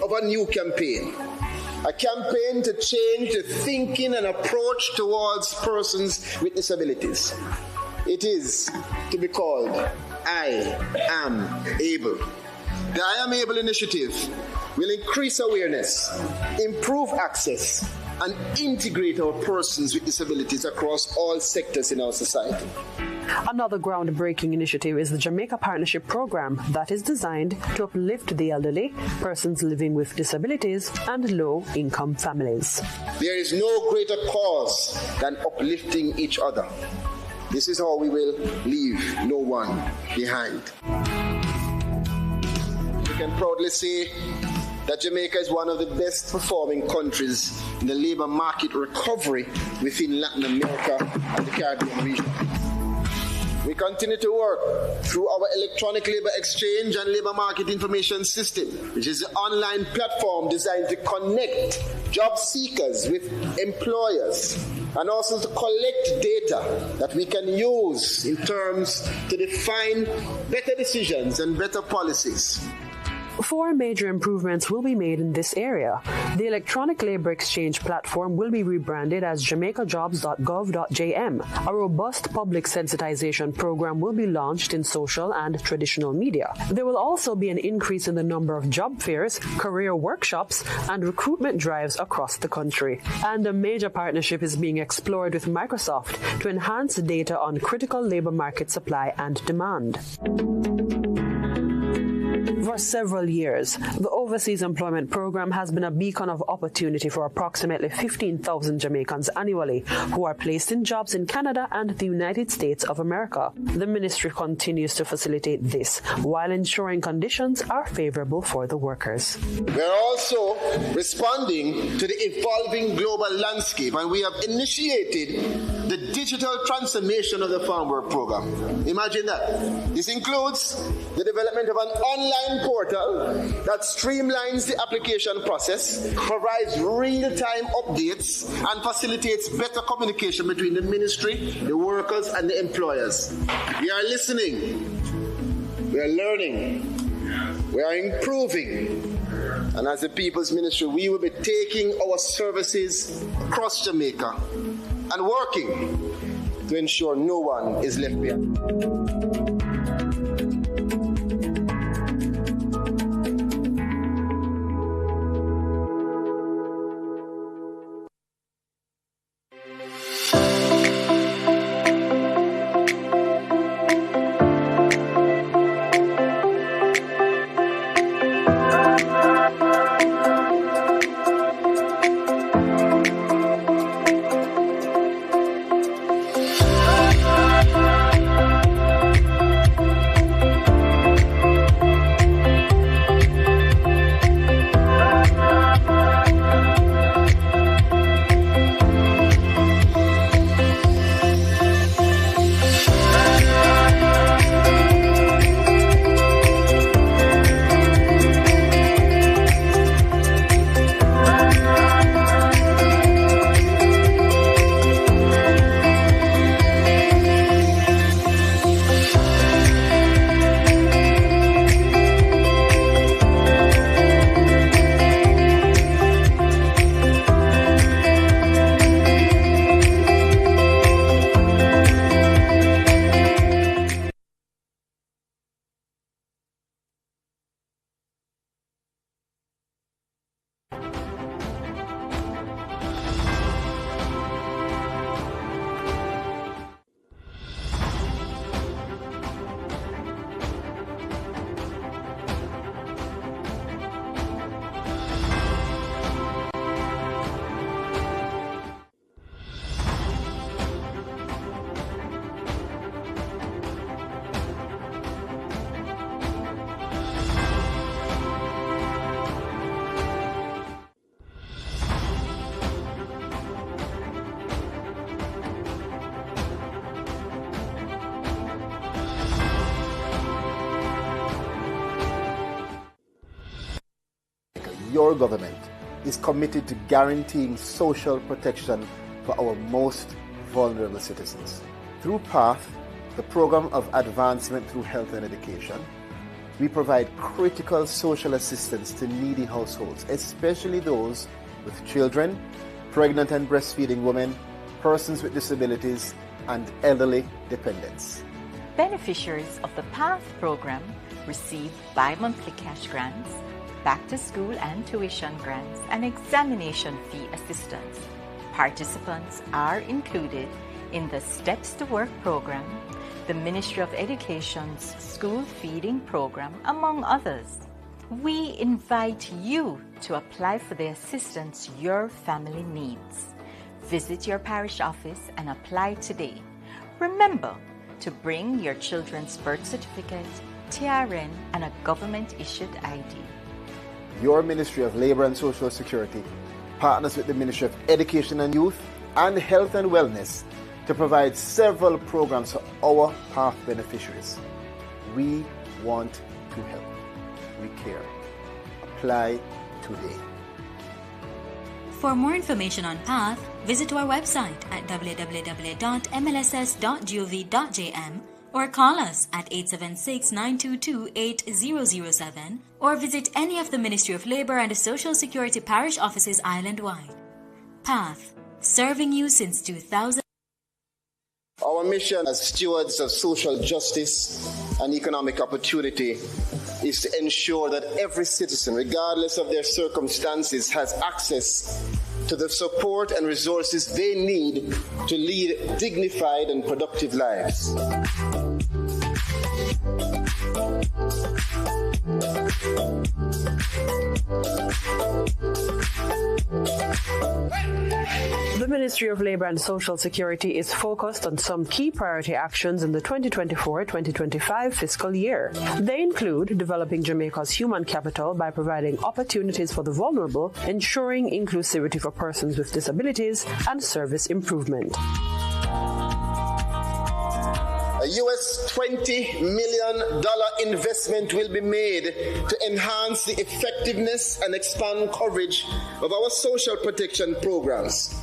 of a new campaign. A campaign to change the thinking and approach towards persons with disabilities. It is to be called I Am Able. The I Am Able initiative will increase awareness, improve access, and integrate our persons with disabilities across all sectors in our society. Another groundbreaking initiative is the Jamaica Partnership Program that is designed to uplift the elderly, persons living with disabilities, and low-income families. There is no greater cause than uplifting each other. This is how we will leave no one behind. We can proudly say that Jamaica is one of the best performing countries in the labor market recovery within Latin America and the Caribbean region. We continue to work through our electronic labor exchange and labor market information system, which is an online platform designed to connect job seekers with employers and also to collect data that we can use in terms to define better decisions and better policies. 4 major improvements will be made in this area. The electronic labor exchange platform will be rebranded as jamaicajobs.gov.jm. A robust public sensitization program will be launched in social and traditional media. There will also be an increase in the number of job fairs, career workshops, and recruitment drives across the country. And a major partnership is being explored with Microsoft to enhance data on critical labor market supply and demand. For several years, the Overseas Employment Program has been a beacon of opportunity for approximately 15,000 Jamaicans annually who are placed in jobs in Canada and the United States of America. The ministry continues to facilitate this while ensuring conditions are favorable for the workers. We are also responding to the evolving global landscape, and we have initiated the digital transformation of the Farm Work Program. Imagine that. This includes the development of an online portal that streamlines the application process, provides real-time updates, and facilitates better communication between the ministry, the workers, and the employers. We are listening, we are learning, we are improving, and as the People's Ministry, we will be taking our services across Jamaica and working to ensure no one is left behind. Your government is committed to guaranteeing social protection for our most vulnerable citizens. Through PATH, the Program of Advancement through Health and Education, we provide critical social assistance to needy households, especially those with children, pregnant and breastfeeding women, persons with disabilities, and elderly dependents. Beneficiaries of the PATH program receive bi-monthly cash grants, back-to-school and tuition grants, and examination fee assistance. Participants are included in the Steps to Work program, the Ministry of Education's school feeding program, among others. We invite you to apply for the assistance your family needs. Visit your parish office and apply today. Remember to bring your children's birth certificate, TRN, and a government-issued ID. Your Ministry of Labour and Social Security partners with the Ministry of Education and Youth and Health and Wellness to provide several programs for our PATH beneficiaries. We want to help. We care. Apply today. For more information on PATH, visit our website at www.mlss.gov.jm or call us at 876-922-8007 or visit any of the Ministry of Labour and Social Security parish offices island-wide. PATH, serving you since 2000. Our mission as stewards of social justice and economic opportunity is to ensure that every citizen, regardless of their circumstances, has access to the support and resources they need to lead dignified and productive lives. The Ministry of Labour and Social Security is focused on some key priority actions in the 2024-2025 fiscal year. They include developing Jamaica's human capital by providing opportunities for the vulnerable, ensuring inclusivity for persons with disabilities, and service improvement. A US $20 million investment will be made to enhance the effectiveness and expand coverage of our social protection programs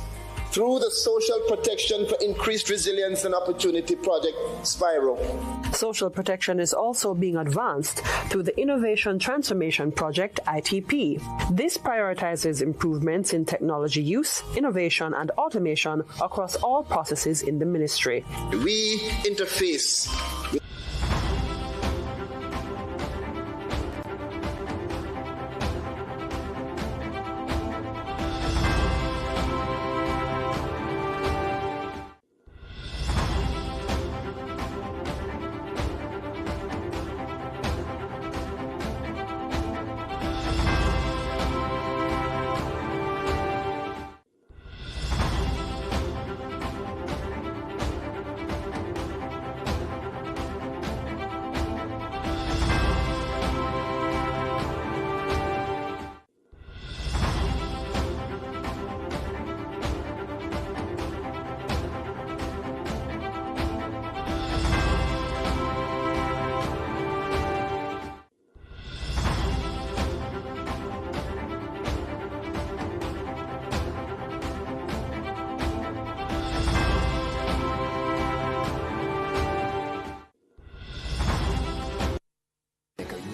through the Social Protection for Increased Resilience and Opportunity Project, SPIRO. Social protection is also being advanced through the Innovation Transformation Project, ITP. This prioritizes improvements in technology use, innovation, and automation across all processes in the ministry. We interface with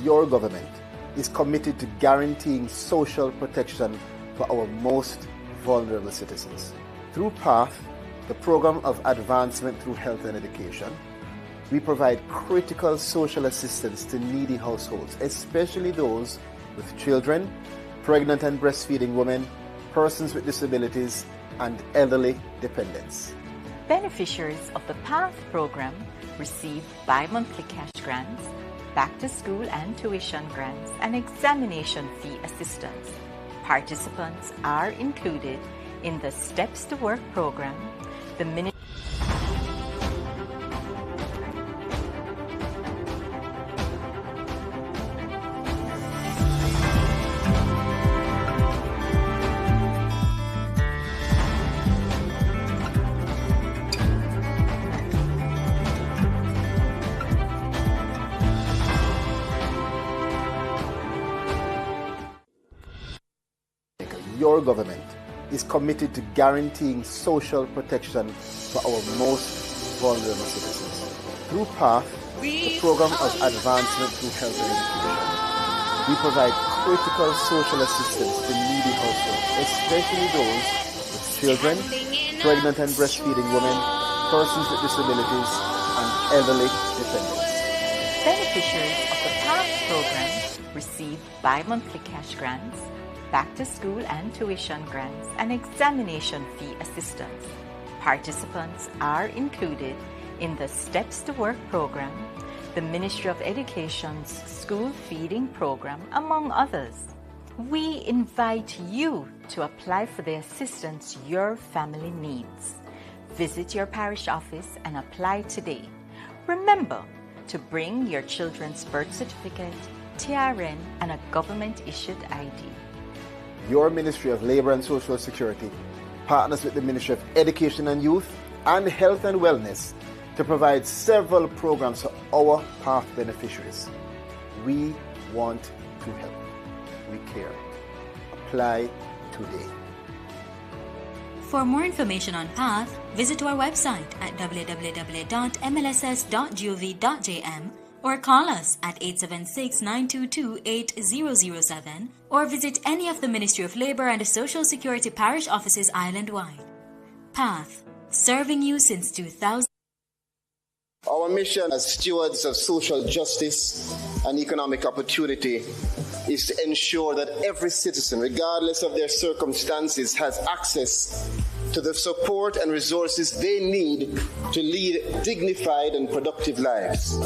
your government is committed to guaranteeing social protection for our most vulnerable citizens. Through PATH, the Program of Advancement through Health and Education, we provide critical social assistance to needy households, especially those with children, pregnant and breastfeeding women, persons with disabilities, and elderly dependents. Beneficiaries of the PATH program receive bi-monthly cash grants, back-to-school and tuition grants, and examination fee assistance. Participants are included in the Steps to Work program, the Your government is committed to guaranteeing social protection for our most vulnerable citizens. Through PATH, the program of advancement through health and education. We provide critical social assistance to needy households, especially those with children, pregnant and breastfeeding women, persons with disabilities, and elderly dependents. Beneficiaries of the PATH program receive bi-monthly cash grants, back-to-school and tuition grants, and examination fee assistance. Participants are included in the Steps to Work program, the Ministry of Education's school feeding program, among others. We invite you to apply for the assistance your family needs. Visit your parish office and apply today. Remember to bring your children's birth certificate, TRN, and a government-issued ID. Your Ministry of Labour and Social Security partners with the Ministry of Education and Youth and Health and Wellness to provide several programs for our PATH beneficiaries. We want to help. We care. Apply today. For more information on PATH, visit our website at www.mlss.gov.jm or call us at 876-922-8007 or visit any of the Ministry of Labour and Social Security parish offices island-wide. PATH, serving you since 2000. Our mission as stewards of social justice and economic opportunity is to ensure that every citizen, regardless of their circumstances, has access to the support and resources they need to lead dignified and productive lives.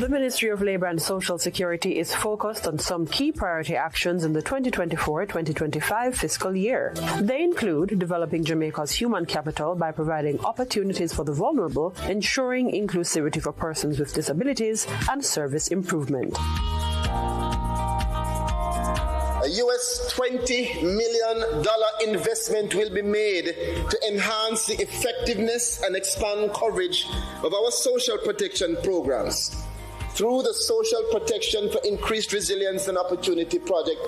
The Ministry of Labour and Social Security is focused on some key priority actions in the 2024-2025 fiscal year. They include developing Jamaica's human capital by providing opportunities for the vulnerable, ensuring inclusivity for persons with disabilities, and service improvement. A US $20 million investment will be made to enhance the effectiveness and expand coverage of our social protection programs through the Social Protection for Increased Resilience and Opportunity Project.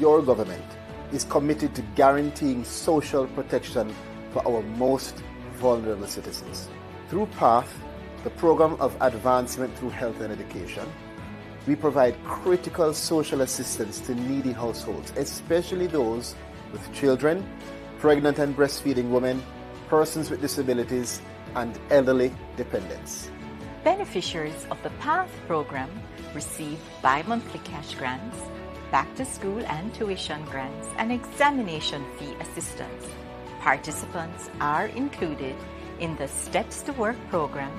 your government is committed to guaranteeing social protection for our most vulnerable citizens. Through PATH, the Program of Advancement through Health and Education, we provide critical social assistance to needy households, especially those with children, pregnant and breastfeeding women, persons with disabilities, and elderly dependents. Beneficiaries of the PATH program receive bi-monthly cash grants, back-to-school and tuition grants, and examination fee assistance. Participants are included in the Steps to Work program,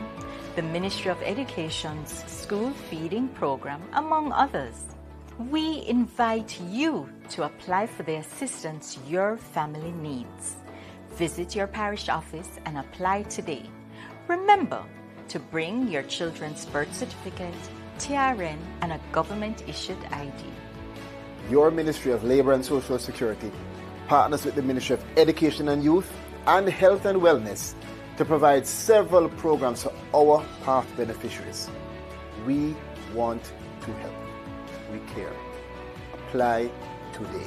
the Ministry of Education's school feeding program, among others. We invite you to apply for the assistance your family needs. Visit your parish office and apply today. Remember to bring your children's birth certificate, TRN, and a government-issued ID. Your Ministry of Labour and Social Security partners with the Ministry of Education and Youth and Health and Wellness to provide several programs for our PATH beneficiaries. We want to help. We care. Apply today.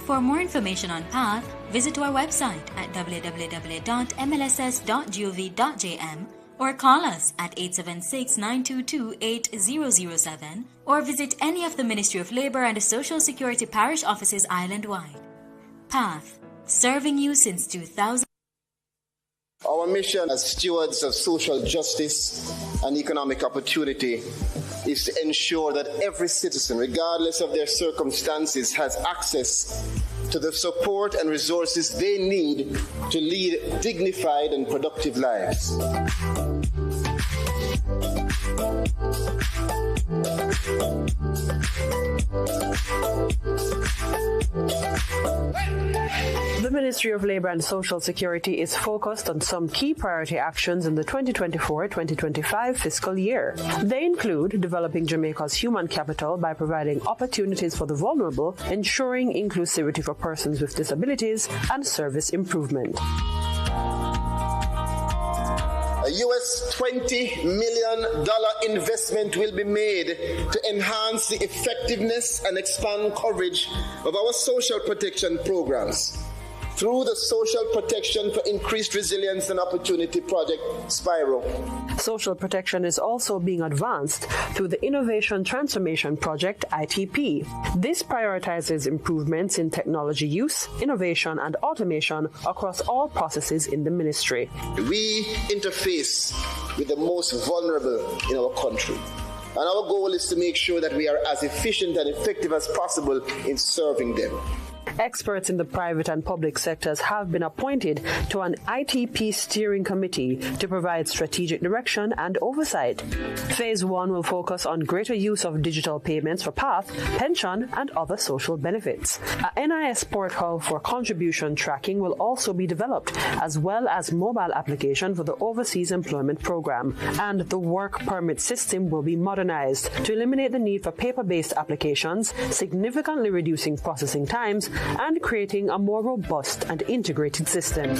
For more information on PATH, visit our website at www.mlss.gov.jm or call us at 876-922-8007 or visit any of the Ministry of Labour and Social Security parish offices island-wide. PATH, serving you since 2000. Our mission as stewards of social justice and economic opportunity is to ensure that every citizen, regardless of their circumstances, has access to the support and resources they need to lead dignified and productive lives. The Ministry of Labour and Social Security is focused on some key priority actions in the 2024-2025 fiscal year. They include developing Jamaica's human capital by providing opportunities for the vulnerable, ensuring inclusivity for persons with disabilities, and service improvement. A US $20 million investment will be made to enhance the effectiveness and expand coverage of our social protection programs through the Social Protection for Increased Resilience and Opportunity Project, SPIRO. Social protection is also being advanced through the Innovation Transformation Project, ITP. This prioritizes improvements in technology use, innovation, and automation across all processes in the ministry. We interface with the most vulnerable in our country, and our goal is to make sure that we are as efficient and effective as possible in serving them. Experts in the private and public sectors have been appointed to an ITP steering committee to provide strategic direction and oversight. Phase 1 will focus on greater use of digital payments for PATH, pension, and other social benefits. A NIS portal for contribution tracking will also be developed, as well as mobile application for the Overseas Employment Program. And the work permit system will be modernized to eliminate the need for paper-based applications, significantly reducing processing times and creating a more robust and integrated system.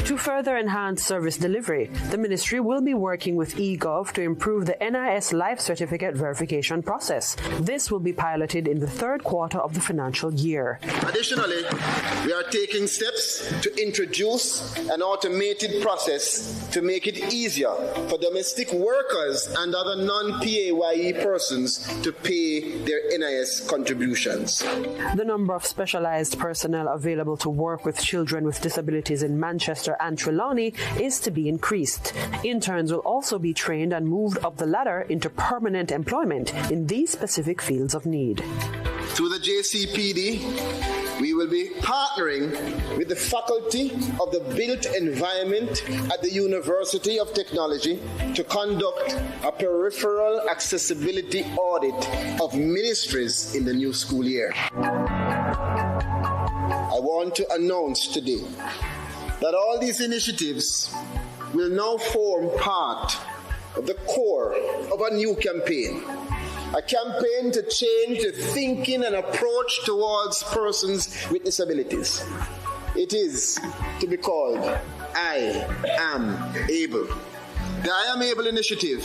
To further enhance service delivery, the ministry will be working with eGov to improve the NIS Life Certificate verification process. This will be piloted in the third quarter of the financial year. Additionally, we are taking steps to introduce an automated process to make it easier for domestic workers and other non-PAYE persons to pay their NIS contributions. The number of specialized personnel available to work with children with disabilities in Manchester and Trelawney is to be increased. Interns will also be trained and moved up the ladder into permanent employment in these specific fields of need. Through the JCPD, we will be partnering with the Faculty of the Built Environment at the University of Technology to conduct a peripheral accessibility audit of ministries in the new school year. I want to announce today that all these initiatives will now form part of the core of a new campaign. A campaign to change the thinking and approach towards persons with disabilities. It is to be called I Am Able. The I Am Able initiative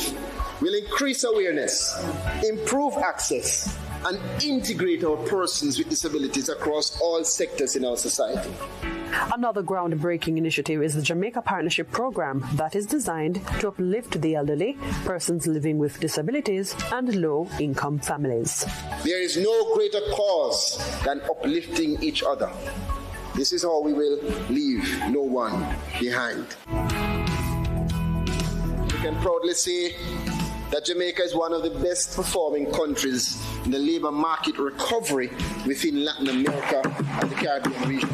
will increase awareness, improve access, and integrate our persons with disabilities across all sectors in our society. Another groundbreaking initiative is the Jamaica Partnership Program that is designed to uplift the elderly, persons living with disabilities, and low-income families. There is no greater cause than uplifting each other. This is how we will leave no one behind. We can proudly say that Jamaica is one of the best performing countries in the labor market recovery within Latin America and the Caribbean region.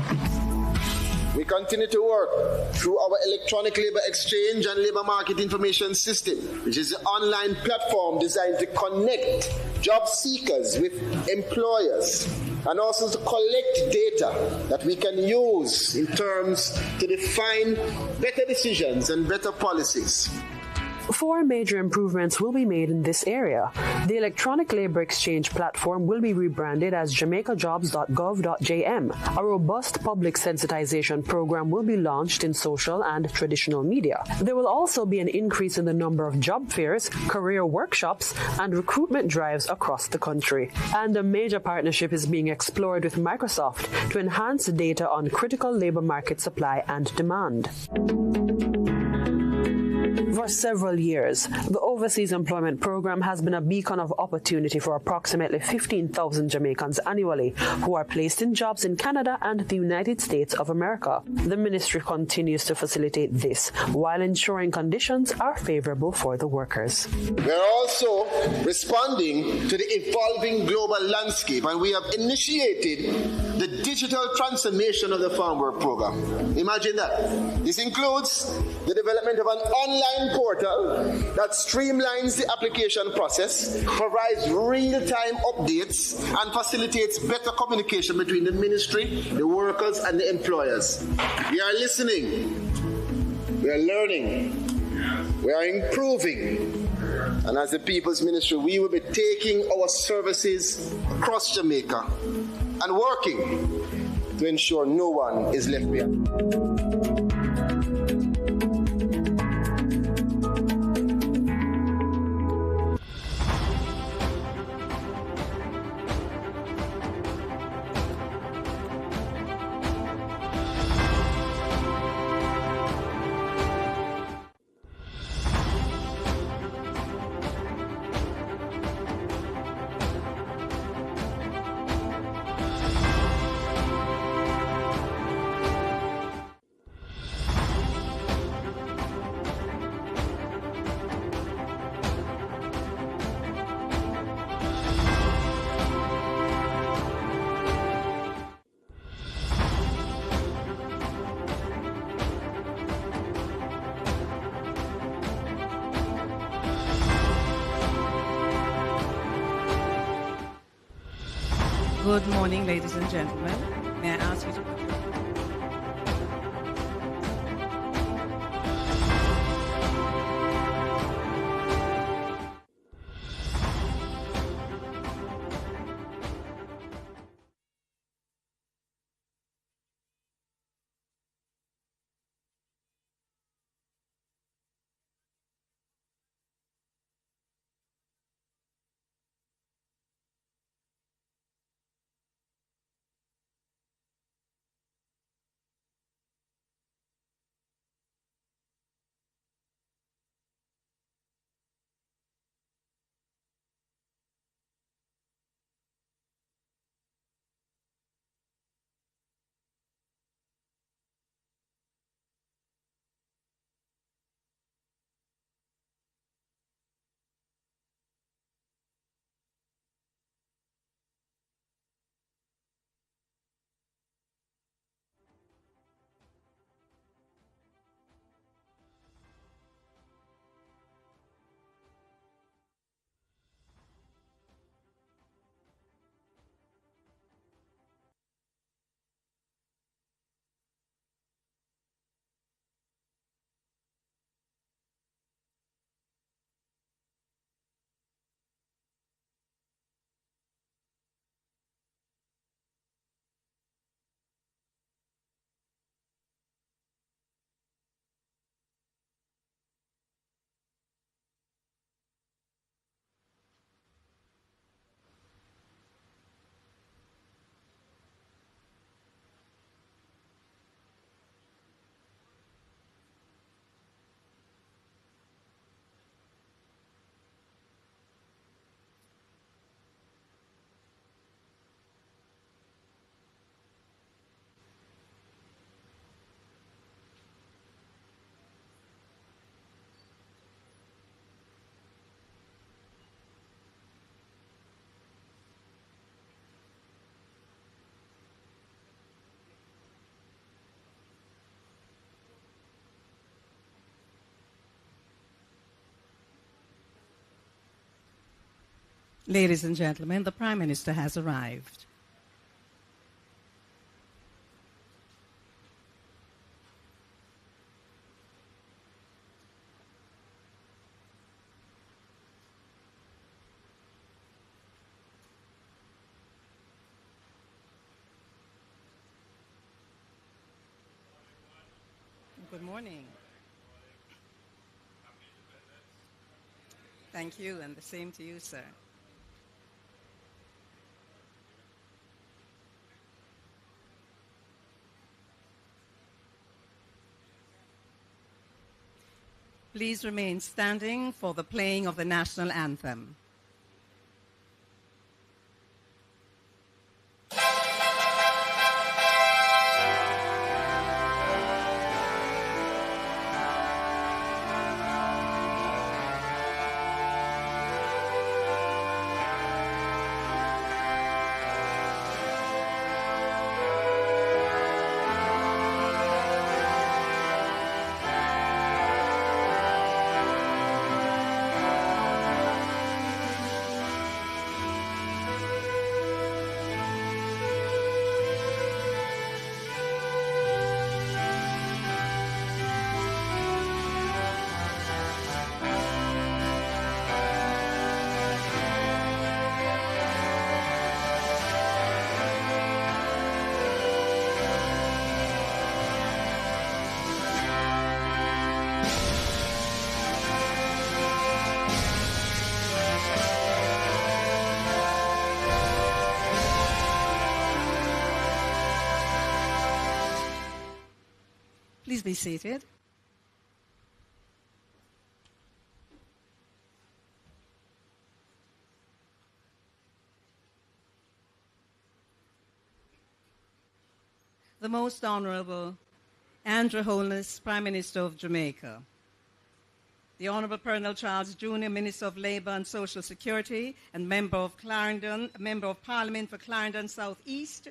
We continue to work through our electronic labor exchange and labor market information system, which is an online platform designed to connect job seekers with employers and also to collect data that we can use in terms to define better decisions and better policies. 4 major improvements will be made in this area. The electronic labor exchange platform will be rebranded as jamaicajobs.gov.jm. A robust public sensitization program will be launched in social and traditional media. There will also be an increase in the number of job fairs, career workshops, and recruitment drives across the country. And a major partnership is being explored with Microsoft to enhance data on critical labor market supply and demand. For several years, the Overseas Employment Program has been a beacon of opportunity for approximately 15,000 Jamaicans annually who are placed in jobs in Canada and the United States of America. The ministry continues to facilitate this while ensuring conditions are favorable for the workers. We are also responding to the evolving global landscape, and we have initiated the digital transformation of the Farm Work Program. Imagine that. This includes the development of an online portal that streamlines the application process, provides real-time updates, and facilitates better communication between the ministry, the workers, and the employers. We are listening, we are learning, we are improving, and as the People's Ministry, we will be taking our services across Jamaica and working to ensure no one is left behind. Good morning, ladies and gentlemen. May I ask you to put your Ladies and gentlemen, the Prime Minister has arrived. Good morning. Thank you, and the same to you, sir. Please remain standing for the playing of the national anthem. Please be seated. The Most Honorable Andrew Holness, Prime Minister of Jamaica. The Honorable Colonel Charles Jr., Minister of Labour and Social Security and Member of Parliament for Clarendon South East.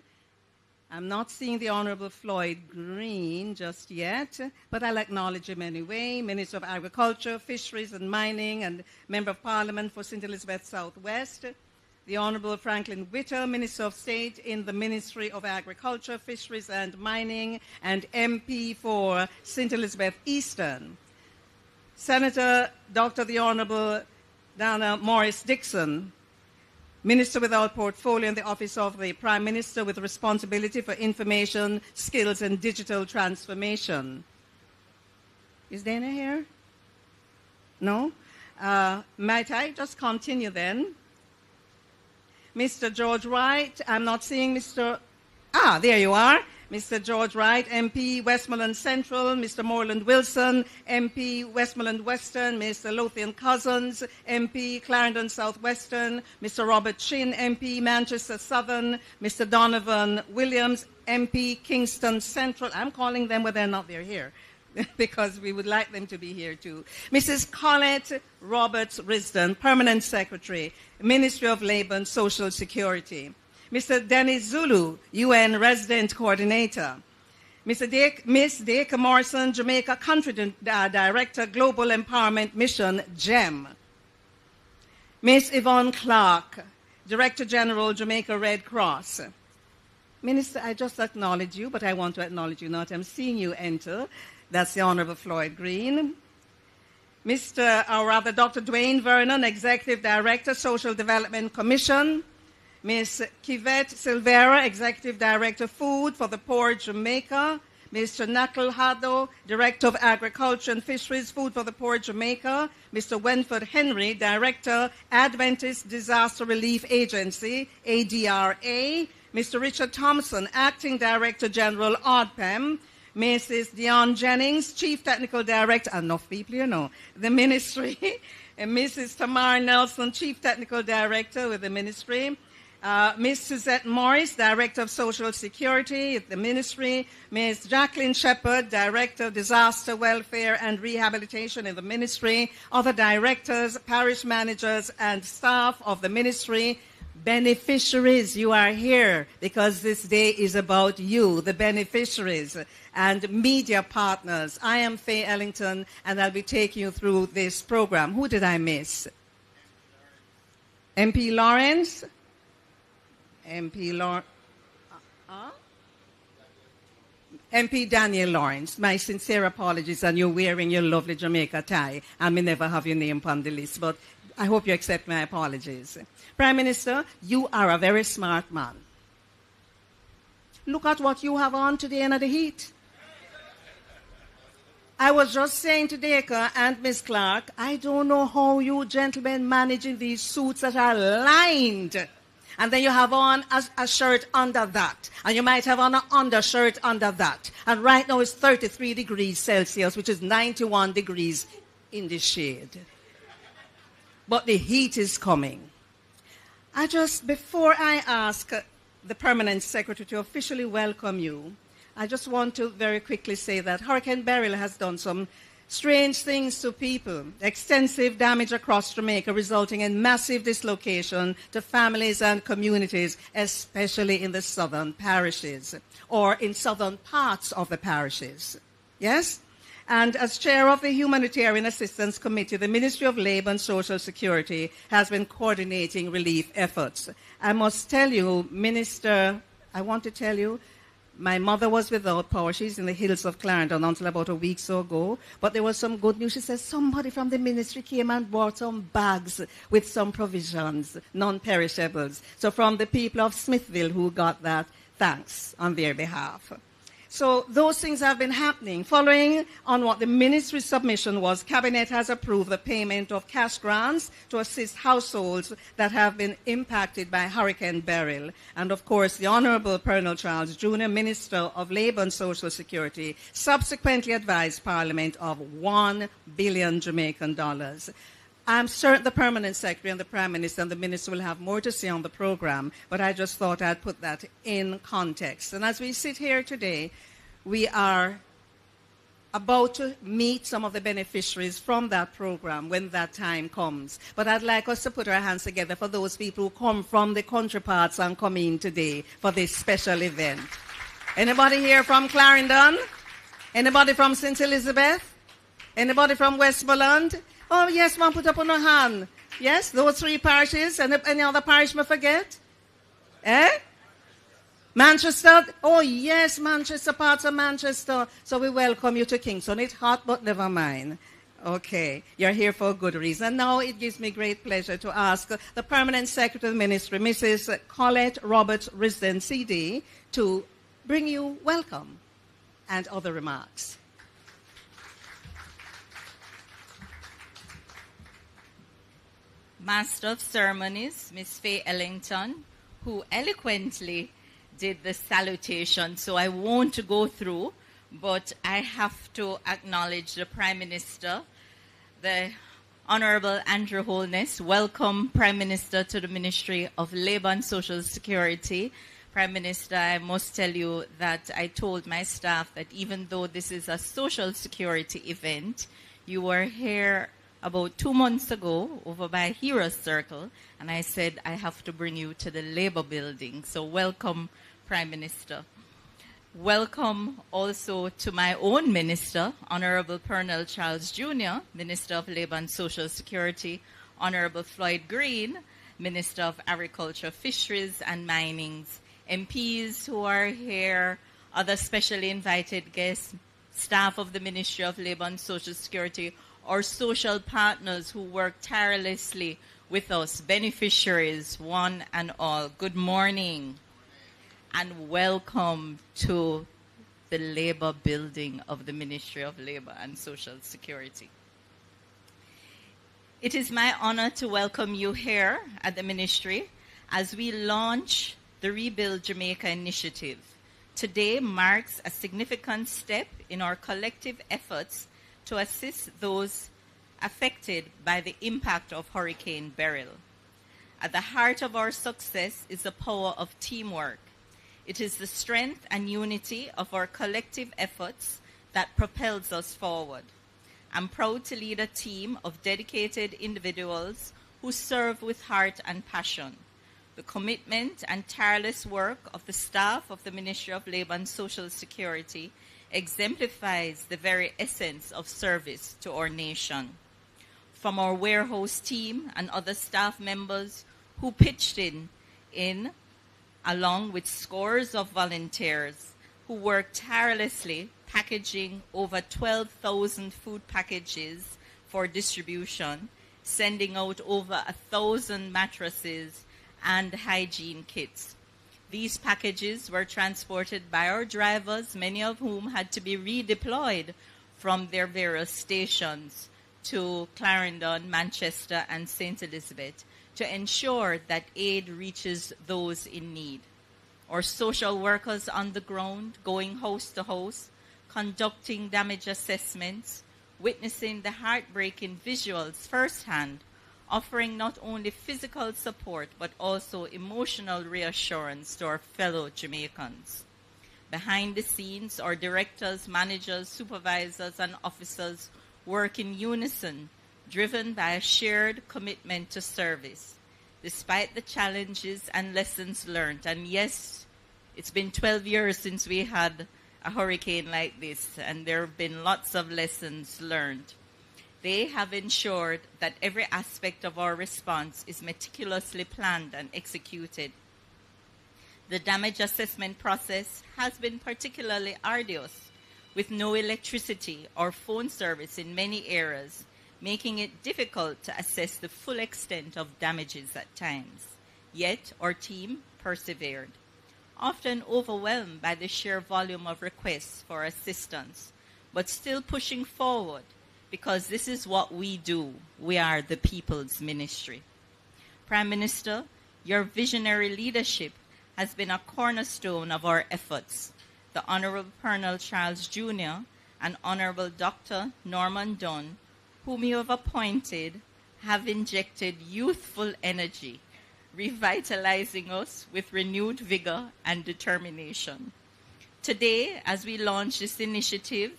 I'm not seeing the Honorable Floyd Green just yet, but I'll acknowledge him anyway. Minister of Agriculture, Fisheries and Mining and Member of Parliament for St. Elizabeth Southwest. The Honorable Franklin Witter, Minister of State in the Ministry of Agriculture, Fisheries and Mining and MP for St. Elizabeth Eastern. Senator Dr. the Honorable Dana Morris Dixon, Minister without portfolio in the Office of the Prime Minister with responsibility for information, skills, and digital transformation. Is Dana here? No? Might I just continue then? Mr. George Wright, I'm not seeing Mr. There you are. Mr. George Wright, MP, Westmoreland Central, Mr. Moreland Wilson, MP, Westmoreland Western, Mr. Lothian Cousins, MP, Clarendon Southwestern, Mr. Robert Chin, MP, Manchester Southern, Mr. Donovan Williams, MP, Kingston Central. I'm calling them whether or not they're here because we would like them to be here too. Mrs. Colette Roberts Risdon, Permanent Secretary, Ministry of Labour and Social Security. Mr. Dennis Zulu, UN Resident Coordinator. Miss Deika Morrison, Jamaica Country Director, Global Empowerment Mission, GEM. Miss Yvonne Clark, Director General, Jamaica Red Cross. Minister, I just acknowledge you, but I want to acknowledge you not. I'm seeing you enter. That's the Honorable Floyd Green. Dr. Dwayne Vernon, Executive Director, Social Development Commission. Ms. Kivette Silvera, Executive Director, Food for the Poor, Jamaica. Mr. Knuckle Haddo, Director of Agriculture and Fisheries, Food for the Poor, Jamaica. Mr. Wenford Henry, Director, Adventist Disaster Relief Agency, ADRA. Mr. Richard Thompson, Acting Director General, ODPEM. Mrs. Dion Jennings, Chief Technical Director, enough people you know, the Ministry. And Mrs. Tamar Nelson, Chief Technical Director with the Ministry. Ms. Suzette Morris, Director of Social Security at the Ministry. Ms. Jacqueline Shepherd, Director of Disaster Welfare and Rehabilitation in the Ministry. Other directors, parish managers, and staff of the Ministry. Beneficiaries, you are here because this day is about you, the beneficiaries, and media partners. I am Faye Ellington, and I'll be taking you through this program. Who did I miss? MP Lawrence. MP Lawrence. MP Daniel Lawrence, my sincere apologies, and you're wearing your lovely Jamaica tie. I may never have your name on the list, but I hope you accept my apologies. Prime Minister, you are a very smart man. Look at what you have on today in the heat. I was just saying to Dacre and Miss Clark, I don't know how you gentlemen managing these suits that are lined. And then you have on a shirt under that. And you might have on an undershirt under that. And right now it's 33 degrees Celsius, which is 91 degrees in the shade. But the heat is coming. Before I ask the Permanent Secretary to officially welcome you, I just want to very quickly say that Hurricane Beryl has done some strange things to people, extensive damage across Jamaica, resulting in massive dislocation to families and communities, especially in the southern parishes, or in southern parts of the parishes. Yes? And as chair of the Humanitarian Assistance Committee, the Ministry of Labour and Social Security has been coordinating relief efforts. I must tell you, Minister, I want to tell you, my mother was without power. She's in the hills of Clarendon until about a week or so ago. But there was some good news. She says somebody from the ministry came and brought some bags with some provisions, non-perishables. So from the people of Smithville who got that, thanks on their behalf. So those things have been happening. Following on what the ministry's submission was, Cabinet has approved the payment of cash grants to assist households that have been impacted by Hurricane Beryl. And of course, the Honorable Colonel Charles Jr., Minister of Labour and Social Security, subsequently advised Parliament of $1 billion Jamaican dollars. I'm certain the Permanent Secretary and the Prime Minister and the Minister will have more to say on the program, but I just thought I'd put that in context. And as we sit here today, we are about to meet some of the beneficiaries from that program when that time comes. But I'd like us to put our hands together for those people who come from the country parts and come in today for this special event. Anybody here from Clarendon? Anybody from St. Elizabeth? Anybody from Westmoreland? Oh, yes, man, put up on a hand. Yes, those three parishes. And any other parish may forget? Eh? Manchester? Oh, yes, Manchester, parts of Manchester. So we welcome you to Kingston. It's hot, but never mind. Okay, you're here for a good reason. Now it gives me great pleasure to ask the Permanent Secretary of the Ministry, Mrs. Colette Roberts-Risden, CD, to bring you welcome and other remarks. Master of Ceremonies, Miss Faye Ellington, who eloquently did the salutation, so I won't go through, but I have to acknowledge the Prime Minister, the Honorable Andrew Holness. Welcome, Prime Minister, to the Ministry of Labour and Social Security. Prime Minister, I must tell you that I told my staff that even though this is a social security event, you were here about 2 months ago over by Heroes Circle, and I said I have to bring you to the Labour building. So welcome, Prime Minister. Welcome also to my own minister, Honorable Colonel Charles Jr., Minister of Labour and Social Security, Honorable Floyd Green, Minister of Agriculture, Fisheries and Minings, MPs who are here, other specially invited guests, staff of the Ministry of Labour and Social Security, our social partners who work tirelessly with us, beneficiaries, one and all. Good morning and welcome to the Labour building of the Ministry of Labour and Social Security. It is my honor to welcome you here at the Ministry as we launch the Rebuild Jamaica initiative. Today marks a significant step in our collective efforts to assist those affected by the impact of Hurricane Beryl. At the heart of our success is the power of teamwork. It is the strength and unity of our collective efforts that propels us forward. I'm proud to lead a team of dedicated individuals who serve with heart and passion. The commitment and tireless work of the staff of the Ministry of Labour and Social Security exemplifies the very essence of service to our nation. From our warehouse team and other staff members who pitched in along with scores of volunteers who worked tirelessly packaging over 12,000 food packages for distribution, sending out over 1,000 mattresses and hygiene kits. These packages were transported by our drivers, many of whom had to be redeployed from their various stations to Clarendon, Manchester, and St. Elizabeth to ensure that aid reaches those in need. Our social workers on the ground, going house to house, conducting damage assessments, witnessing the heartbreaking visuals firsthand, offering not only physical support but also emotional reassurance to our fellow Jamaicans. Behind the scenes, our directors, managers, supervisors, and officers work in unison, driven by a shared commitment to service. Despite the challenges and lessons learned, and yes, it's been 12 years since we had a hurricane like this, and there have been lots of lessons learned. They have ensured that every aspect of our response is meticulously planned and executed. The damage assessment process has been particularly arduous, with no electricity or phone service in many areas, making it difficult to assess the full extent of damages at times. Yet our team persevered, often overwhelmed by the sheer volume of requests for assistance, but still pushing forward, because this is what we do. We are the people's ministry. Prime Minister, your visionary leadership has been a cornerstone of our efforts. The Honorable Colonel Charles Jr. and Honorable Dr. Norman Dunn, whom you have appointed, have injected youthful energy, revitalizing us with renewed vigor and determination. Today, as we launch this initiative,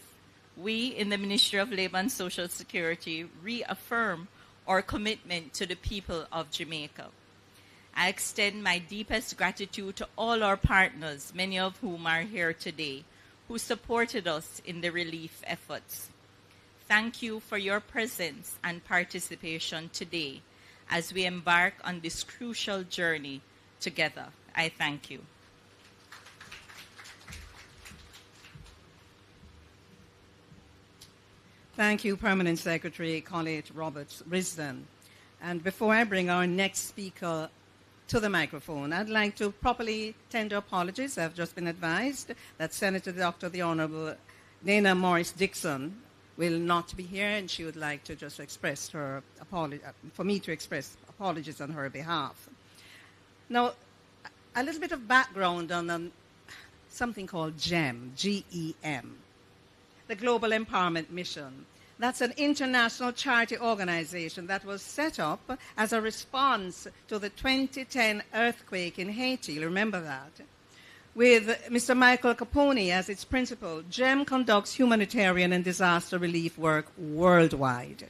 we in the Ministry of Labour and Social Security reaffirm our commitment to the people of Jamaica. I extend my deepest gratitude to all our partners, many of whom are here today, who supported us in the relief efforts. Thank you for your presence and participation today as we embark on this crucial journey together. I thank you. Thank you, Permanent Secretary Colette Roberts-Risdon. And before I bring our next speaker to the microphone, I'd like to properly tender apologies. I've just been advised that Senator Dr. the Honorable Dana Morris Dixon will not be here, and she would like to just express her apology, for me to express apologies on her behalf. Now, a little bit of background on something called GEM, G-E-M, the Global Empowerment Mission. That's an international charity organization that was set up as a response to the 2010 earthquake in Haiti. You remember that? With Mr. Michael Capone as its principal, GEM conducts humanitarian and disaster relief work worldwide.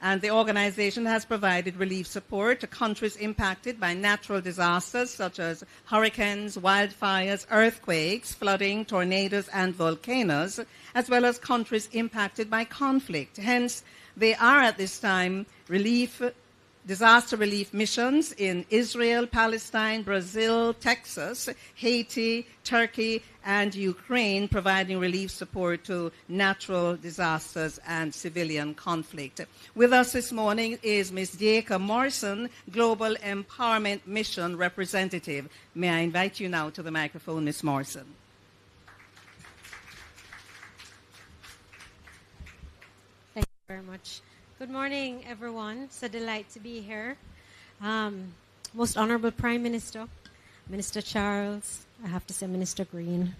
And the organization has provided relief support to countries impacted by natural disasters such as hurricanes, wildfires, earthquakes, flooding, tornadoes, and volcanoes, as well as countries impacted by conflict. Hence, they are at this time disaster relief missions in Israel, Palestine, Brazil, Texas, Haiti, Turkey, and Ukraine, providing relief support to natural disasters and civilian conflict. With us this morning is Ms. Dacre Morrison, Global Empowerment Mission Representative. May I invite you now to the microphone, Ms. Morrison. Thank you very much. Good morning, everyone. It's a delight to be here. Most Honorable Prime Minister, Minister Charles, I have to say Minister Green.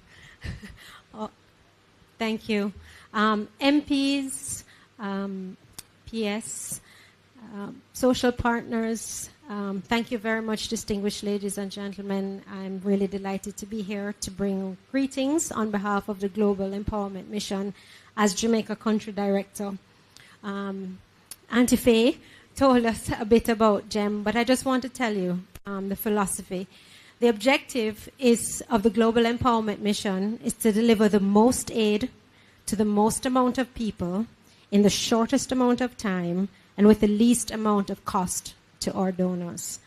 Oh, thank you. MPs, PS, social partners, thank you very much, distinguished ladies and gentlemen. I'm really delighted to be here to bring greetings on behalf of the Global Empowerment Mission as Jamaica Country Director. Auntie Faye told us a bit about GEM, but I just want to tell you the philosophy. The objective of the Global Empowerment Mission is to deliver the most aid to the most amount of people in the shortest amount of time and with the least amount of cost to our donors.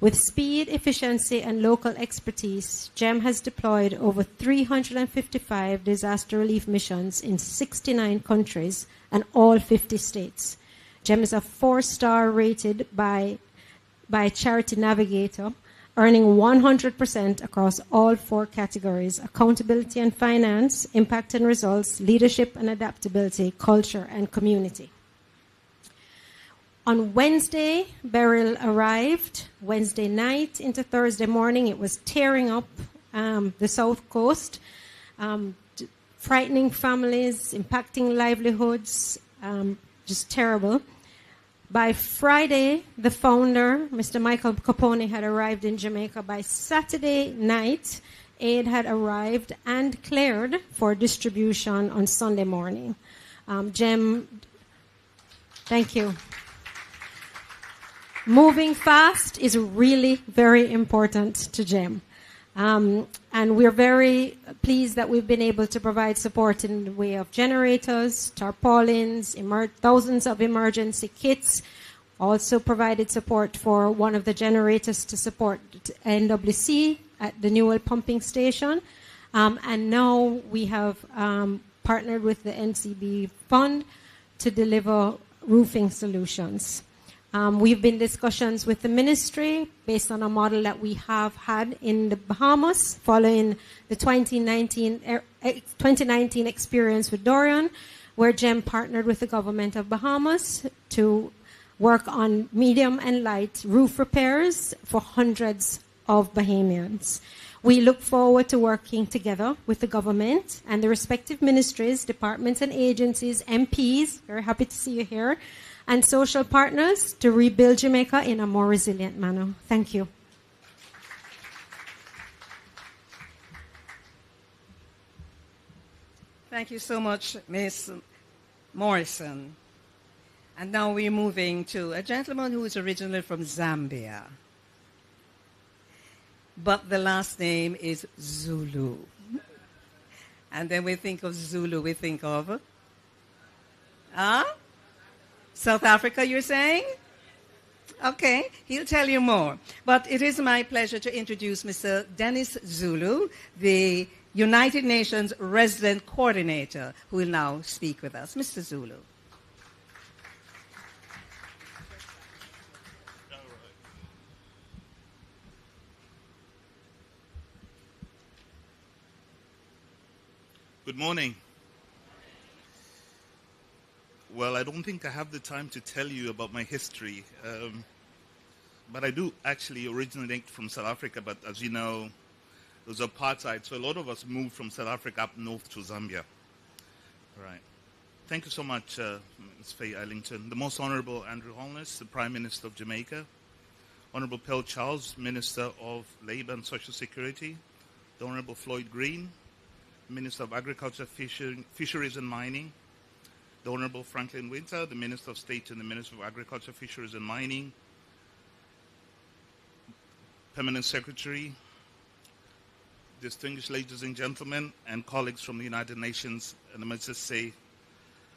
With speed, efficiency, and local expertise, GEM has deployed over 355 disaster relief missions in 69 countries and all 50 states. GEM is a 4-star rated by Charity Navigator, earning 100% across all 4 categories: accountability and finance, impact and results, leadership and adaptability, culture and community. On Wednesday, Beryl arrived. Wednesday night into Thursday morning, it was tearing up the South Coast, frightening families, impacting livelihoods, just terrible. By Friday, the founder, Mr. Michael Capone, had arrived in Jamaica. By Saturday night, aid had arrived and cleared for distribution on Sunday morning. GEM, thank you. Moving fast is really very important to GEM. And we're very pleased that we've been able to provide support in the way of generators, tarpaulins, thousands of emergency kits. Also provided support for one of the generators to support NWC at the Newell pumping station. And now we have partnered with the NCB Fund to deliver roofing solutions. We've been in discussions with the ministry based on a model that we have had in the Bahamas following the 2019 experience with Dorian, where GEM partnered with the government of Bahamas to work on medium and light roof repairs for hundreds of Bahamians. We look forward to working together with the government and the respective ministries, departments and agencies, MPs, very happy to see you here, and social partners to rebuild Jamaica in a more resilient manner. Thank you. Thank you so much, Ms. Morrison. And now we're moving to a gentleman who is originally from Zambia, but the last name is Zulu. And then we think of Zulu, we think of... South Africa, you're saying? Okay, he'll tell you more. But it is my pleasure to introduce Mr. Dennis Zulu, the United Nations Resident Coordinator, who will now speak with us. Mr. Zulu. Good morning. Well, I don't think I have the time to tell you about my history, but I do actually originate from South Africa, but as you know, there was apartheid, so a lot of us moved from South Africa up north to Zambia. All right. Thank you so much, Ms. Faye Ellington. The Most Honorable Andrew Holness, the Prime Minister of Jamaica, Honorable Pearl Charles, Minister of Labour and Social Security, the Honorable Floyd Green, Minister of Agriculture, Fisheries and Mining, the Honorable Franklin Winter, the Minister of State and the Minister of Agriculture, Fisheries and Mining, Permanent Secretary, distinguished ladies and gentlemen, and colleagues from the United Nations, and I must just say,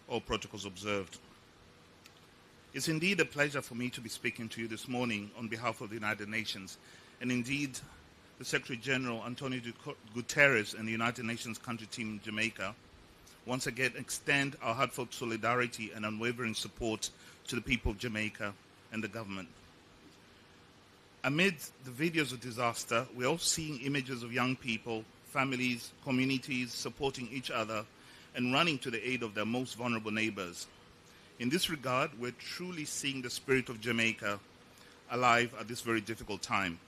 all protocols observed. It's indeed a pleasure for me to be speaking to you this morning on behalf of the United Nations, and indeed the Secretary General, Antonio Guterres, and the United Nations country team in Jamaica, once again extend our heartfelt solidarity and unwavering support to the people of Jamaica and the government. Amid the videos of disaster, we're also seeing images of young people, families, communities supporting each other and running to the aid of their most vulnerable neighbors. In this regard, we're truly seeing the spirit of Jamaica alive at this very difficult time.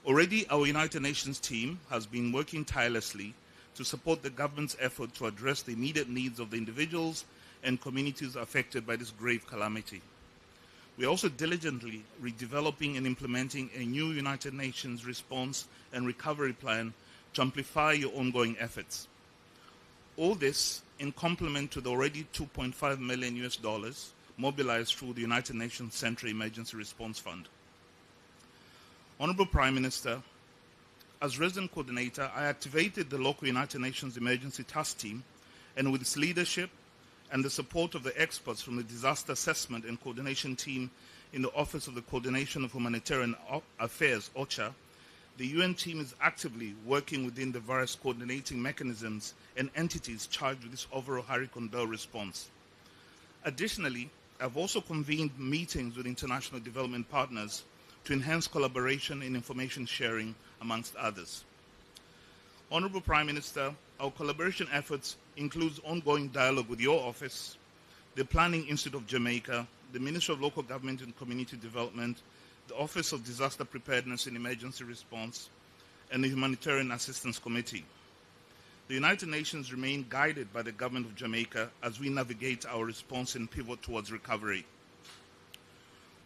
Already, our United Nations team has been working tirelessly to support the government's effort to address the immediate needs of the individuals and communities affected by this grave calamity. We are also diligently redeveloping and implementing a new United Nations response and recovery plan to amplify your ongoing efforts. All this in complement to the already $2.5 million mobilized through the United Nations Central Emergency Response Fund. Honorable Prime Minister, as resident coordinator, I activated the local United Nations Emergency Task Team, and with its leadership and the support of the experts from the Disaster Assessment and Coordination Team in the Office of the Coordination of Humanitarian Affairs, OCHA, the UN team is actively working within the various coordinating mechanisms and entities charged with this overall Hurricane Beryl response. Additionally, I've also convened meetings with international development partners to enhance collaboration and information sharing, amongst others. Honorable Prime Minister, our collaboration efforts include ongoing dialogue with your office, the Planning Institute of Jamaica, the Ministry of Local Government and Community Development, the Office of Disaster Preparedness and Emergency Response, and the Humanitarian Assistance Committee. The United Nations remain guided by the Government of Jamaica as we navigate our response and pivot towards recovery.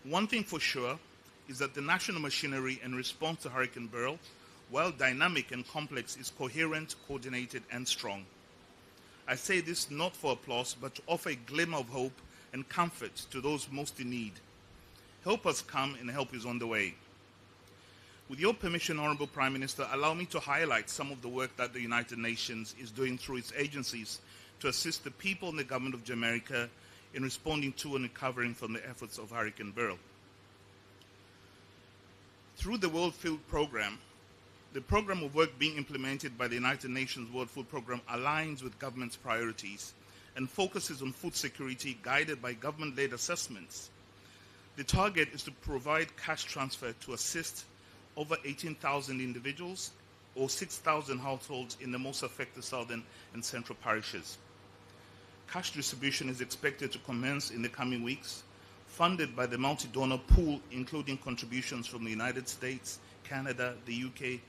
One thing for sure is that the national machinery in response to Hurricane Beryl, while dynamic and complex, is coherent, coordinated, and strong. I say this not for applause, but to offer a glimmer of hope and comfort to those most in need. Help has come and help is on the way. With your permission, Honorable Prime Minister, allow me to highlight some of the work that the United Nations is doing through its agencies to assist the people and the Government of Jamaica in responding to and recovering from the efforts of Hurricane Beryl. Through the World Food Programme, the program of work being implemented by the United Nations World Food Programme aligns with government's priorities and focuses on food security guided by government-led assessments. The target is to provide cash transfer to assist over 18,000 individuals or 6,000 households in the most affected southern and central parishes. Cash distribution is expected to commence in the coming weeks, funded by the multi-donor pool, including contributions from the United States, Canada, the UK,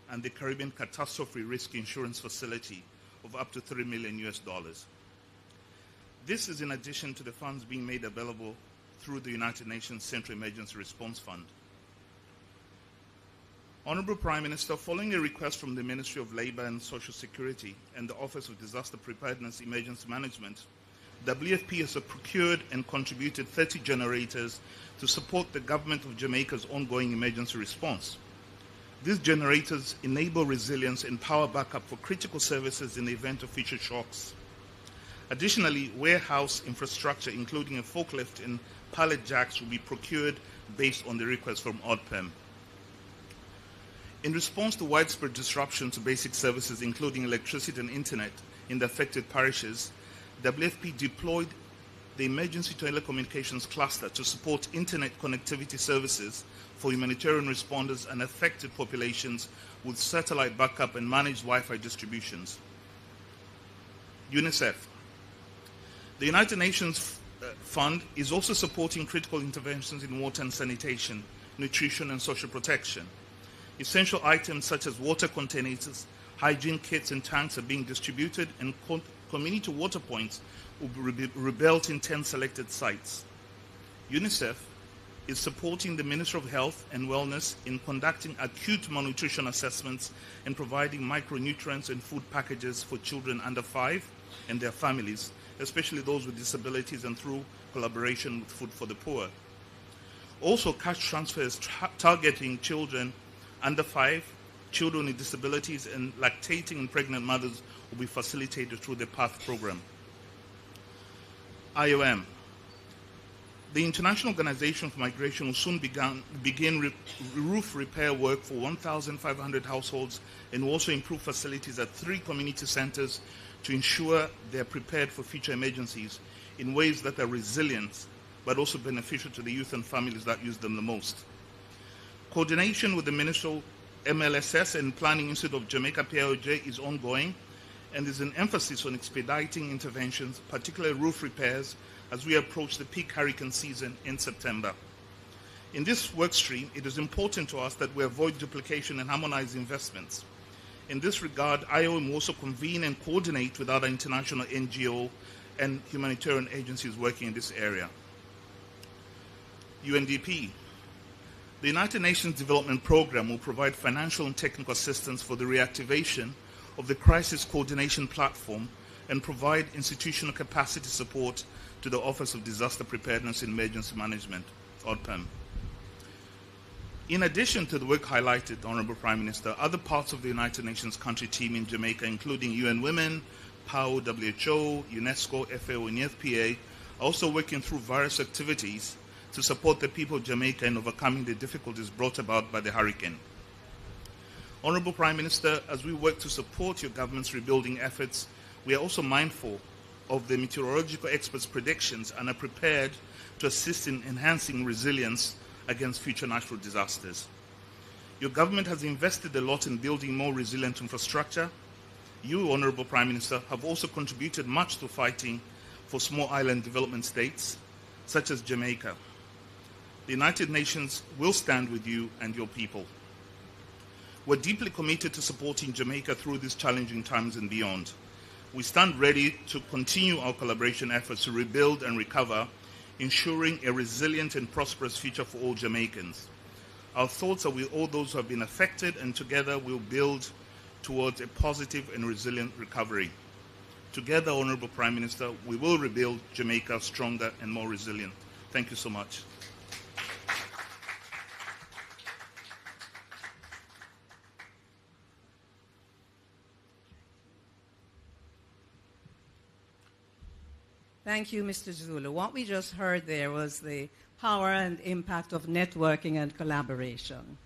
and the Caribbean Catastrophe Risk Insurance Facility of up to $3 million. This is in addition to the funds being made available through the United Nations Central Emergency Response Fund. Honorable Prime Minister, following a request from the Ministry of Labour and Social Security and the Office of Disaster Preparedness Emergency Management, WFP has procured and contributed 30 generators to support the Government of Jamaica's ongoing emergency response. These generators enable resilience and power backup for critical services in the event of future shocks. Additionally, warehouse infrastructure, including a forklift and pallet jacks, will be procured based on the request from ODPEM. In response to widespread disruption to basic services, including electricity and internet, in the affected parishes, WFP deployed the Emergency Telecommunications Cluster to support internet connectivity services for humanitarian responders and affected populations with satellite backup and managed Wi-Fi distributions. UNICEF. The United Nations Fund is also supporting critical interventions in water and sanitation, nutrition and social protection. Essential items such as water containers, hygiene kits and tanks are being distributed, and community water points will be rebuilt in 10 selected sites. UNICEF is supporting the Ministry of Health and Wellness in conducting acute malnutrition assessments and providing micronutrients and food packages for children under 5 and their families, especially those with disabilities, and through collaboration with Food for the Poor. Also, cash transfers targeting children under 5, children with disabilities, and lactating and pregnant mothers will be facilitated through the PATH program. IOM. The International Organization for Migration will soon begin roof repair work for 1,500 households and will also improve facilities at 3 community centers to ensure they are prepared for future emergencies in ways that are resilient but also beneficial to the youth and families that use them the most. Coordination with the Ministerial MLSS and Planning Institute of Jamaica PIOJ is ongoing, and there's an emphasis on expediting interventions, particularly roof repairs, as we approach the peak hurricane season in September. In this work stream, it is important to us that we avoid duplication and harmonize investments. In this regard, IOM will also convene and coordinate with other international NGO and humanitarian agencies working in this area. UNDP. The United Nations Development Programme will provide financial and technical assistance for the reactivation of the Crisis Coordination Platform and provide institutional capacity support to the Office of Disaster Preparedness and Emergency Management, ODPEM. In addition to the work highlighted, Honorable Prime Minister, other parts of the United Nations country team in Jamaica, including UN Women, PAO, WHO, UNESCO, FAO, and FPA, are also working through various activities to support the people of Jamaica in overcoming the difficulties brought about by the hurricane. Honorable Prime Minister, as we work to support your government's rebuilding efforts, we are also mindful of the meteorological experts' predictions and are prepared to assist in enhancing resilience against future natural disasters. Your government has invested a lot in building more resilient infrastructure. You, Honorable Prime Minister, have also contributed much to fighting for small island development states, such as Jamaica. The United Nations will stand with you and your people. We're deeply committed to supporting Jamaica through these challenging times and beyond. We stand ready to continue our collaboration efforts to rebuild and recover, ensuring a resilient and prosperous future for all Jamaicans. Our thoughts are with all those who have been affected, and together we'll build towards a positive and resilient recovery. Together, Honorable Prime Minister, we will rebuild Jamaica stronger and more resilient. Thank you so much. Thank you, Mr. Zulu. What we just heard there was the power and impact of networking and collaboration.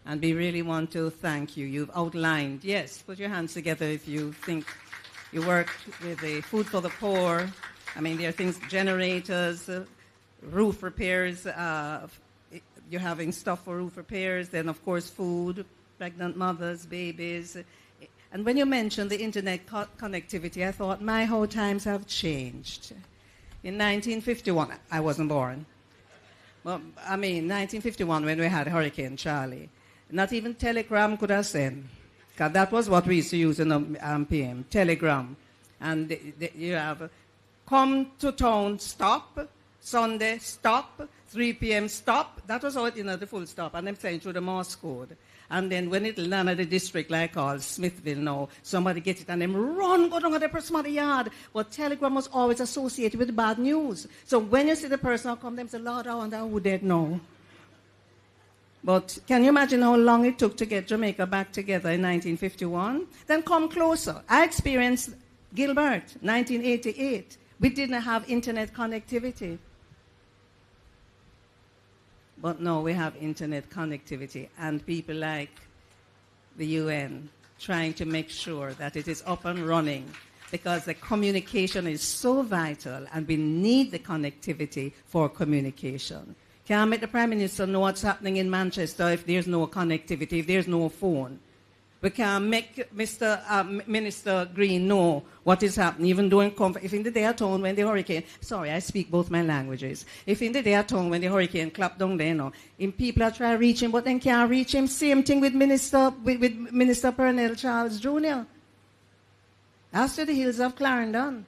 And we really want to thank you. You've outlined, yes, put your hands together if you think you work with the food for the poor. I mean, there are things, generators, roof repairs, you're having stuff for roof repairs, then of course food, pregnant mothers, babies. And when you mentioned the internet connectivity, I thought my whole times have changed. In 1951, I wasn't born. Well, I mean, 1951 when we had Hurricane Charlie, not even telegram could have sent. Because that was what we used to use in the PM, telegram. And you have, come to town, stop, Sunday, stop, 3 p.m., stop. That was all, the full stop. And I'm saying through the Morse code. And then when it landed the district like all Smithville now, somebody gets it and them run, go down to the person's yard. But telegram was always associated with bad news. So when you see the person come, them say, Lord, I wonder who dead now. But can you imagine how long it took to get Jamaica back together in 1951? Then come closer. I experienced Gilbert, 1988. We didn't have internet connectivity. But no, we have internet connectivity and people like the UN trying to make sure that it is up and running because the communication is so vital and we need the connectivity for communication. Can't make the Prime Minister know what's happening in Manchester if there's no connectivity, if there's no phone. We can't make Minister Green know what is happening, even during if in the day at home when the hurricane, sorry, I speak both my languages. If in the day at home when the hurricane clapped down there, people are trying to reach him, but then can't reach him. Same thing with Minister Pernell Charles Jr. As to the hills of Clarendon,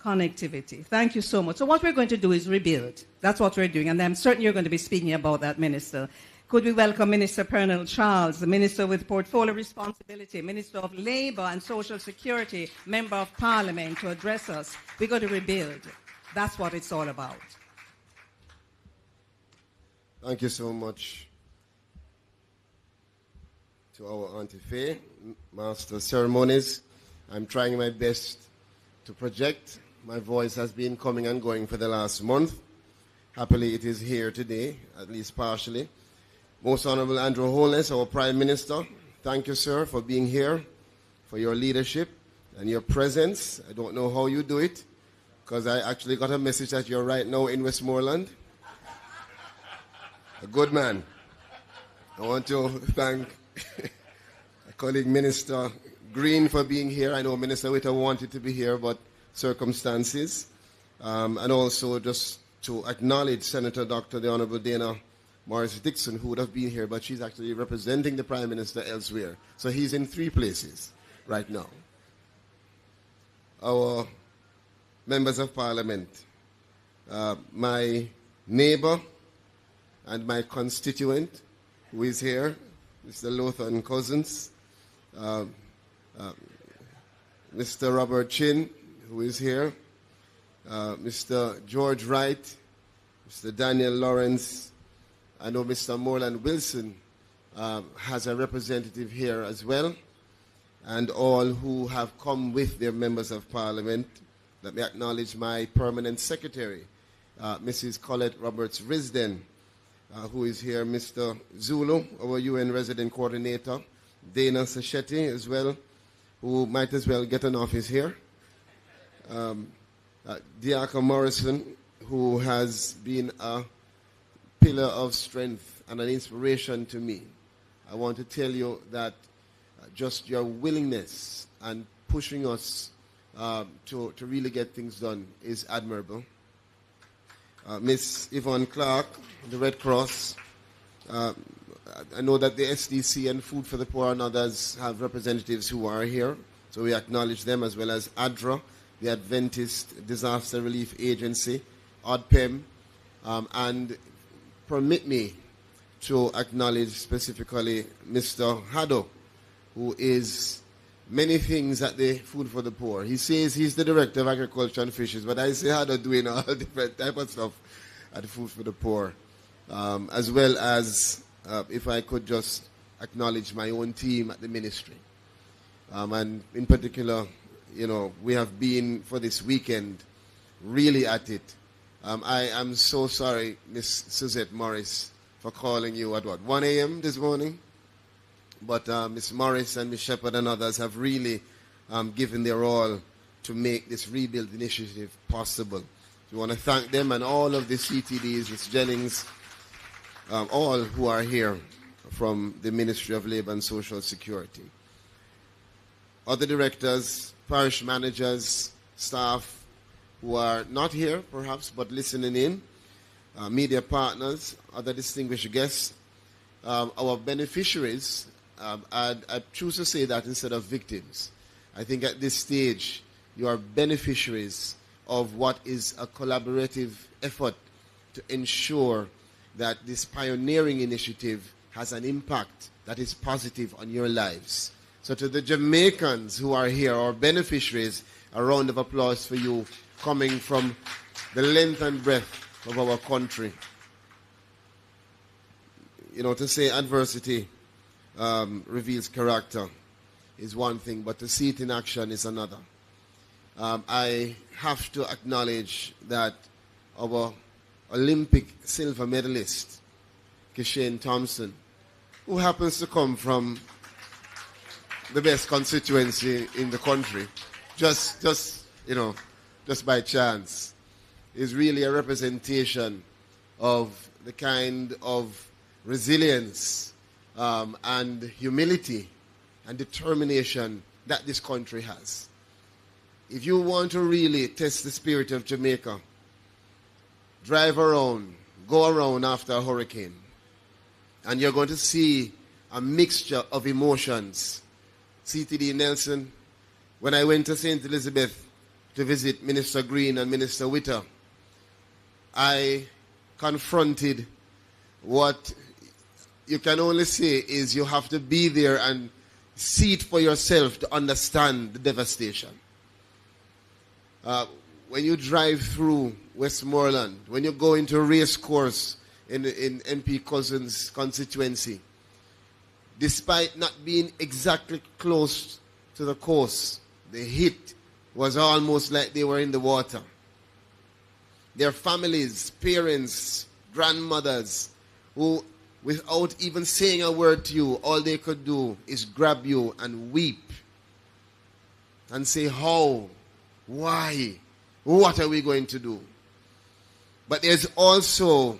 connectivity. Thank you so much. So what we're going to do is rebuild. That's what we're doing, and I'm certain you're going to be speaking about that, Minister. Could we welcome Minister Pernell Charles, the Minister with Portfolio Responsibility, Minister of Labour and Social Security, Member of Parliament, to address us? We're going to rebuild. That's what it's all about. Thank you so much to our Auntie Faye, Master of Ceremonies. I'm trying my best to project. My voice has been coming and going for the last month. Happily, it is here today, at least partially. Most Honorable Andrew Holness, our Prime Minister, thank you, sir, for being here, for your leadership and your presence. I don't know how you do it, because I actually got a message that you're right now in Westmoreland. A good man. I want to thank my colleague Minister Green for being here. I know Minister Witter wanted to be here, but circumstances. And also just to acknowledge Senator Dr. the Honorable Dana Morris Dixon, who would have been here, but she's actually representing the Prime Minister elsewhere. So he's in 3 places right now. Our members of Parliament, my neighbor and my constituent, who is here, Mr. Lothan Cousins, Mr. Robert Chin, who is here, Mr. George Wright, Mr. Daniel Lawrence. I know Mr. Moreland Wilson has a representative here as well, and all who have come with their members of Parliament. Let me acknowledge my permanent secretary, Mrs. Colette Roberts-Risden, who is here, Mr. Zulu, our UN resident coordinator, Dana Sachetti as well, who might as well get an office here, Diaka Morrison, who has been a pillar of strength and an inspiration to me. I want to tell you that just your willingness and pushing us to really get things done is admirable. Miss Yvonne Clark, the Red Cross. I know that the SDC and Food for the Poor and others have representatives who are here, so we acknowledge them, as well as ADRA, the Adventist Disaster Relief Agency, ODPEM, and permit me to acknowledge specifically Mr. Hado, who is many things at the Food for the Poor. He says he's the Director of Agriculture and Fisheries, but I see Hado doing all different type of stuff at the Food for the Poor, as well as, if I could just acknowledge my own team at the ministry. And in particular, you know, we have been for this weekend really at it. I am so sorry, Miss Suzette Morris, for calling you at what, 1 a.m. this morning? But Miss Morris and Miss Shepherd and others have really given their all to make this rebuild initiative possible. We want to thank them and all of the CTDs, Ms. Jennings, all who are here from the Ministry of Labor and Social Security. Other directors, parish managers, staff who are not here perhaps but listening in, media partners, other distinguished guests, our beneficiaries. I choose to say that instead of victims. I think at this stage you are beneficiaries of what is a collaborative effort to ensure that this pioneering initiative has an impact that is positive on your lives. So to the Jamaicans who are here, our beneficiaries, a round of applause for you coming from the length and breadth of our country. You know, to say adversity reveals character is one thing, but to see it in action is another. I have to acknowledge that our Olympic silver medalist, Kishane Thompson, who happens to come from the best constituency in the country, just by chance, is really a representation of the kind of resilience and humility and determination that this country has. If you want to really test the spirit of Jamaica, drive around, go around after a hurricane, and you're going to see a mixture of emotions. CTD Nelson, when I went to St. Elizabeth to visit Minister Green and Minister Witter, I confronted what you can only say is you have to be there and see it for yourself to understand the devastation. When you drive through Westmoreland, when you go into a race course in MP Cousins' constituency, despite not being exactly close to the coast, the heat was almost like they were in the water. Their families, parents, grandmothers, who without even saying a word to you, all they could do is grab you and weep and say, how? Why? What are we going to do? But there's also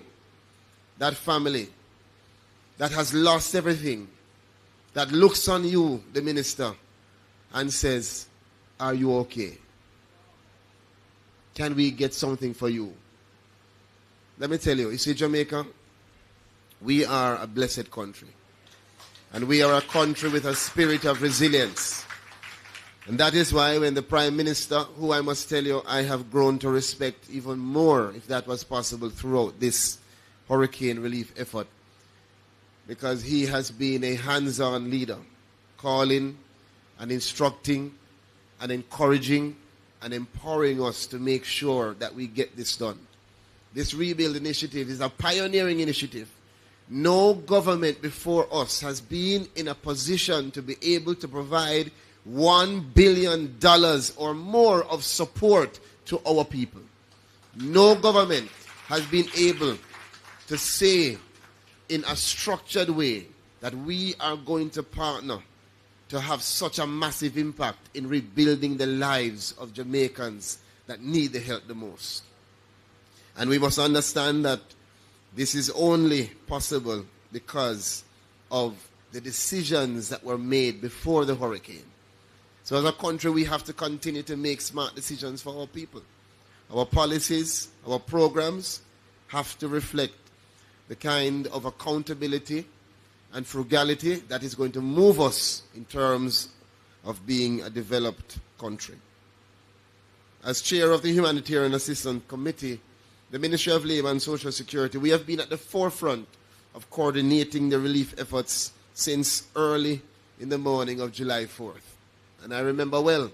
that family that has lost everything, that looks on you, the minister, and says, are you okay? Can we get something for you? Let me tell you, see, Jamaica, we are a blessed country. And we are a country with a spirit of resilience. And that is why when the Prime Minister, who I must tell you I have grown to respect even more, if that was possible, throughout this hurricane relief effort, because he has been a hands-on leader, calling and instructing and encouraging and empowering us to make sure that we get this done. This rebuild initiative is a pioneering initiative. No government before us has been in a position to be able to provide $1 billion or more of support to our people. No government has been able to say in a structured way that we are going to partner to have such a massive impact in rebuilding the lives of Jamaicans that need the help the most. And we must understand that this is only possible because of the decisions that were made before the hurricane. So as a country, we have to continue to make smart decisions for our people. Our policies, our programs have to reflect the kind of accountability and frugality that is going to move us in terms of being a developed country. As chair of the Humanitarian Assistance Committee, the Ministry of Labour and Social Security, we have been at the forefront of coordinating the relief efforts since early in the morning of July 4th. And I remember well,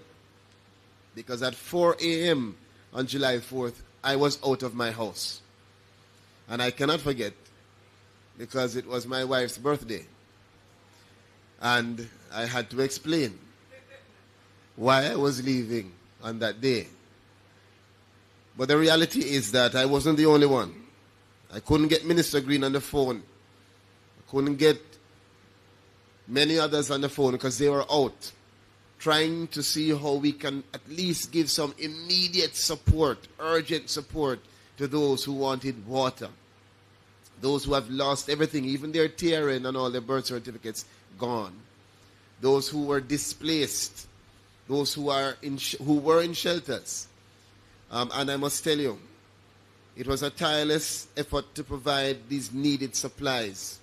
because at 4 a.m. on July 4th, I was out of my house. And I cannot forget, because it was my wife's birthday. And I had to explain why I was leaving on that day. But the reality is that I wasn't the only one. I couldn't get Minister Green on the phone. I couldn't get many others on the phone because they were out trying to see how we can at least give some immediate support, urgent support to those who wanted water. Those who have lost everything, even their TRN and all their birth certificates, gone. Those who were displaced. Those who were in shelters. And I must tell you, it was a tireless effort to provide these needed supplies.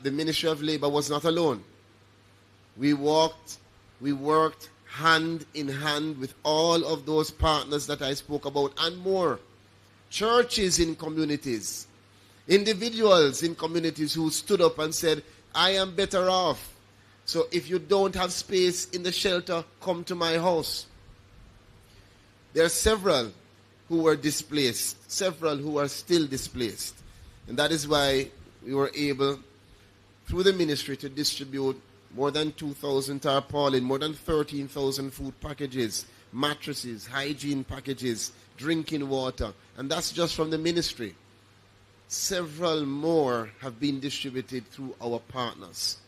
The Ministry of Labour was not alone. We worked hand in hand with all of those partners that I spoke about and more. Churches in communities, individuals in communities who stood up and said, I am better off. So if you don't have space in the shelter, come to my house. There are several who were displaced, several who are still displaced. And that is why we were able, through the ministry, to distribute more than 2,000 tarpaulin, more than 13,000 food packages, mattresses, hygiene packages, drinking water. And that's just from the ministry. Several more have been distributed through our partners.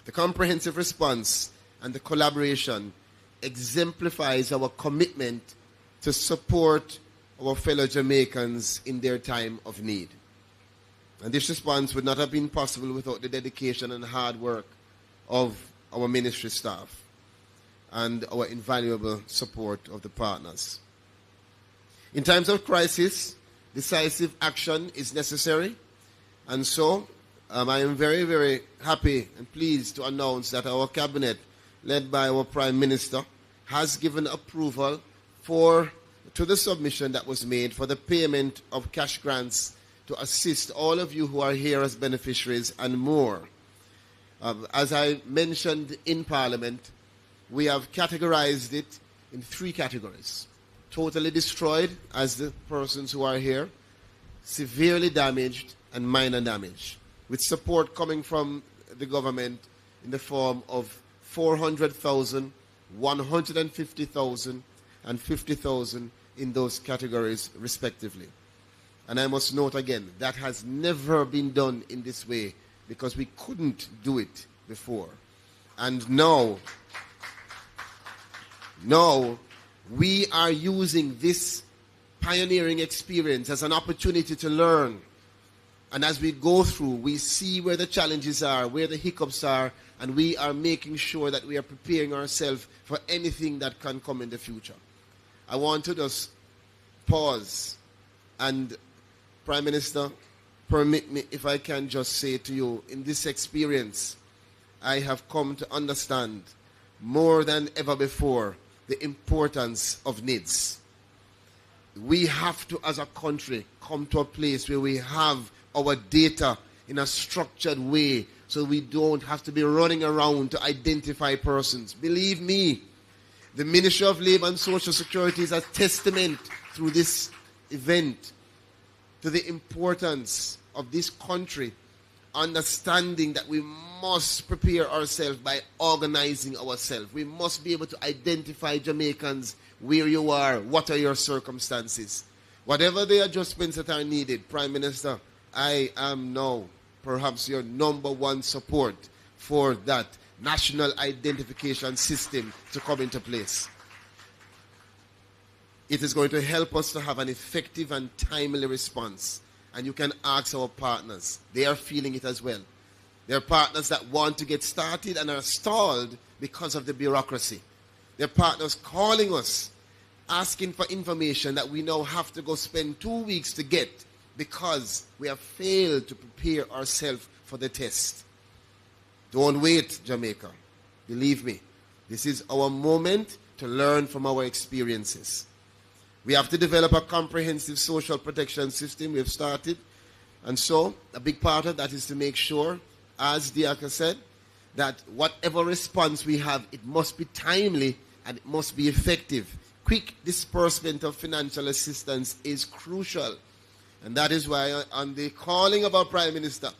The comprehensive response and the collaboration exemplifies our commitment to support our fellow Jamaicans in their time of need. And this response would not have been possible without the dedication and hard work of our ministry staff and our invaluable support of the partners. In times of crisis, decisive action is necessary, and so I am very, very happy and pleased to announce that our cabinet, led by our Prime Minister, has given approval to the submission that was made for the payment of cash grants to assist all of you who are here as beneficiaries and more. As I mentioned in Parliament, we have categorized it in 3 categories. Totally destroyed, as the persons who are here, severely damaged, and minor damage, with support coming from the government in the form of 400,000, 150,000, and 50,000 in those categories respectively. And I must note again, that has never been done in this way because we couldn't do it before. And now we are using this pioneering experience as an opportunity to learn. And as we go through, we see where the challenges are, where the hiccups are, and we are making sure that we are preparing ourselves for anything that can come in the future. I want to just pause and, Prime Minister, permit me if I can just say to you, in this experience, I have come to understand more than ever before the importance of needs. We have to, as a country, come to a place where we have our data in a structured way so we don't have to be running around to identify persons. Believe me, the Ministry of Labour and Social Security is a testament through this event to the importance of this country understanding that we must prepare ourselves by organizing ourselves. We must be able to identify Jamaicans, where you are, what are your circumstances. Whatever the adjustments that are needed, Prime Minister, I am now perhaps your number one support for that national identification system to come into place. It is going to help us to have an effective and timely response. And you can ask our partners. They are feeling it as well. There are partners that want to get started and are stalled because of the bureaucracy. There are partners calling us, asking for information that we now have to go spend 2 weeks to get because we have failed to prepare ourselves for the test. Don't wait, Jamaica. Believe me, this is our moment to learn from our experiences. We have to develop a comprehensive social protection system. We've started. And so, a big part of that is to make sure, as Diaka said, that whatever response we have, it must be timely and it must be effective. Quick disbursement of financial assistance is crucial. And that is why on the calling of our Prime Minister,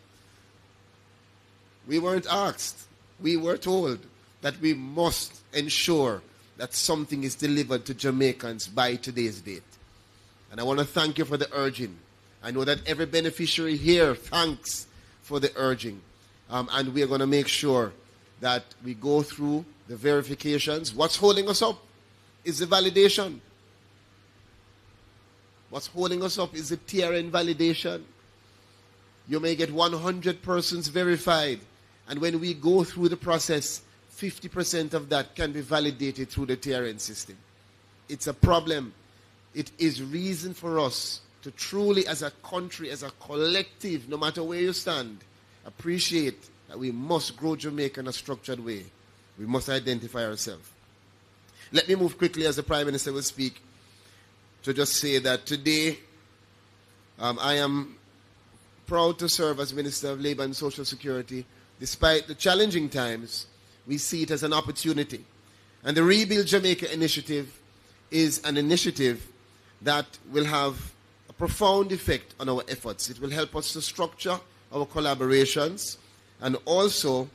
we weren't asked. We were told that we must ensure that something is delivered to Jamaicans by today's date. And I want to thank you for the urging. I know that every beneficiary here thanks for the urging. And we are going to make sure that we go through the verifications. What's holding us up is the validation. What's holding us up is the TRN validation. You may get 100 persons verified. And when we go through the process, 50% of that can be validated through the TRN system. It's a problem. It is reason for us to truly, as a country, as a collective, no matter where you stand, appreciate that we must grow Jamaica in a structured way. We must identify ourselves. Let me move quickly as the Prime Minister will speak to just say that today I am proud to serve as Minister of Labour and Social Security. Despite the challenging times, we see it as an opportunity. And the Rebuild Jamaica initiative is an initiative that will have a profound effect on our efforts. It will help us to structure our collaborations, and also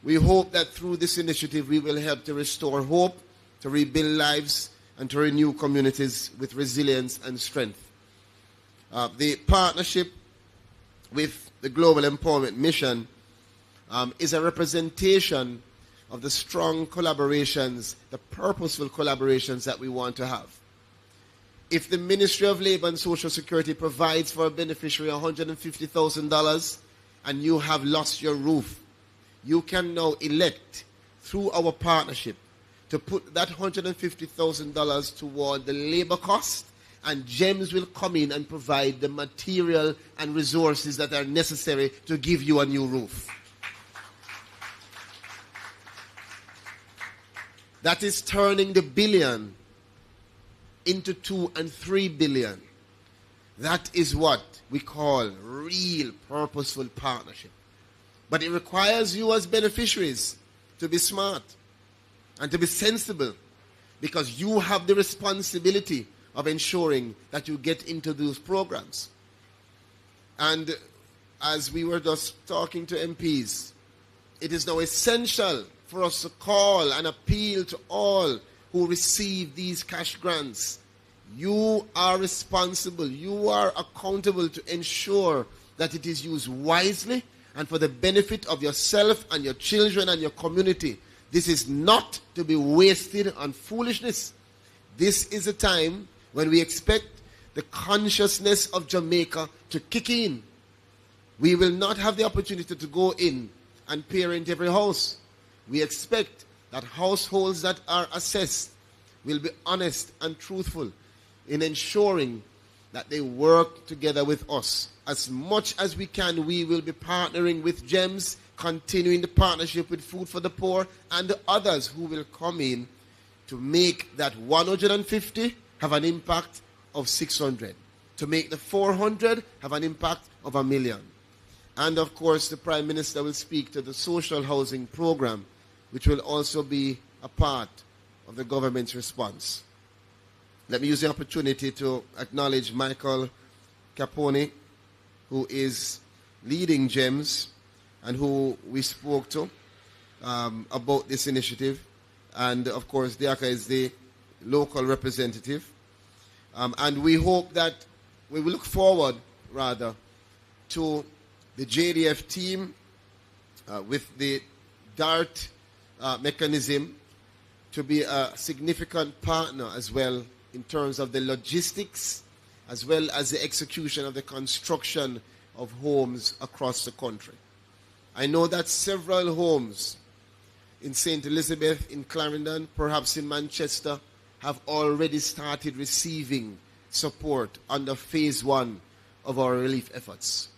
we hope that through this initiative we will help to restore hope, to rebuild lives, and to renew communities with resilience and strength. The partnership with the Global Empowerment Mission is a representation of the strong collaborations, the purposeful collaborations that we want to have. If the Ministry of Labour and Social Security provides for a beneficiary $150,000 and you have lost your roof, you can now elect through our partnership to put that $150,000 toward the labor cost, and GEMS will come in and provide the material and resources that are necessary to give you a new roof. That is turning the billion into 2 and 3 billion. That is what we call real purposeful partnership. But it requires you as beneficiaries to be smart and to be sensible, because you have the responsibility of ensuring that you get into those programs. And as we were just talking to MPs, it is now essential for us to call and appeal to all who receive these cash grants. You are responsible, you are accountable to ensure that it is used wisely and for the benefit of yourself and your children and your community. This is not to be wasted on foolishness. This is a time when we expect the consciousness of Jamaica to kick in. We will not have the opportunity to go in and parent every house. We expect that households that are assessed will be honest and truthful in ensuring that they work together with us. As much as we can, we will be partnering with GEMS, continuing the partnership with Food for the Poor and the others who will come in to make that 150 have an impact of 600, to make the 400 have an impact of 1 million. And of course, the Prime Minister will speak to the social housing program, which will also be a part of the government's response. Let me use the opportunity to acknowledge Michael Capone, who is leading GEMS and who we spoke to about this initiative. And of course, Diaka is the local representative. And we hope that we will look forward, rather, to the JDF team with the DART mechanism to be a significant partner as well in terms of the logistics as well as the execution of the construction of homes across the country. I know that several homes in St. Elizabeth, in Clarendon, perhaps in Manchester, have already started receiving support under phase 1 of our relief efforts.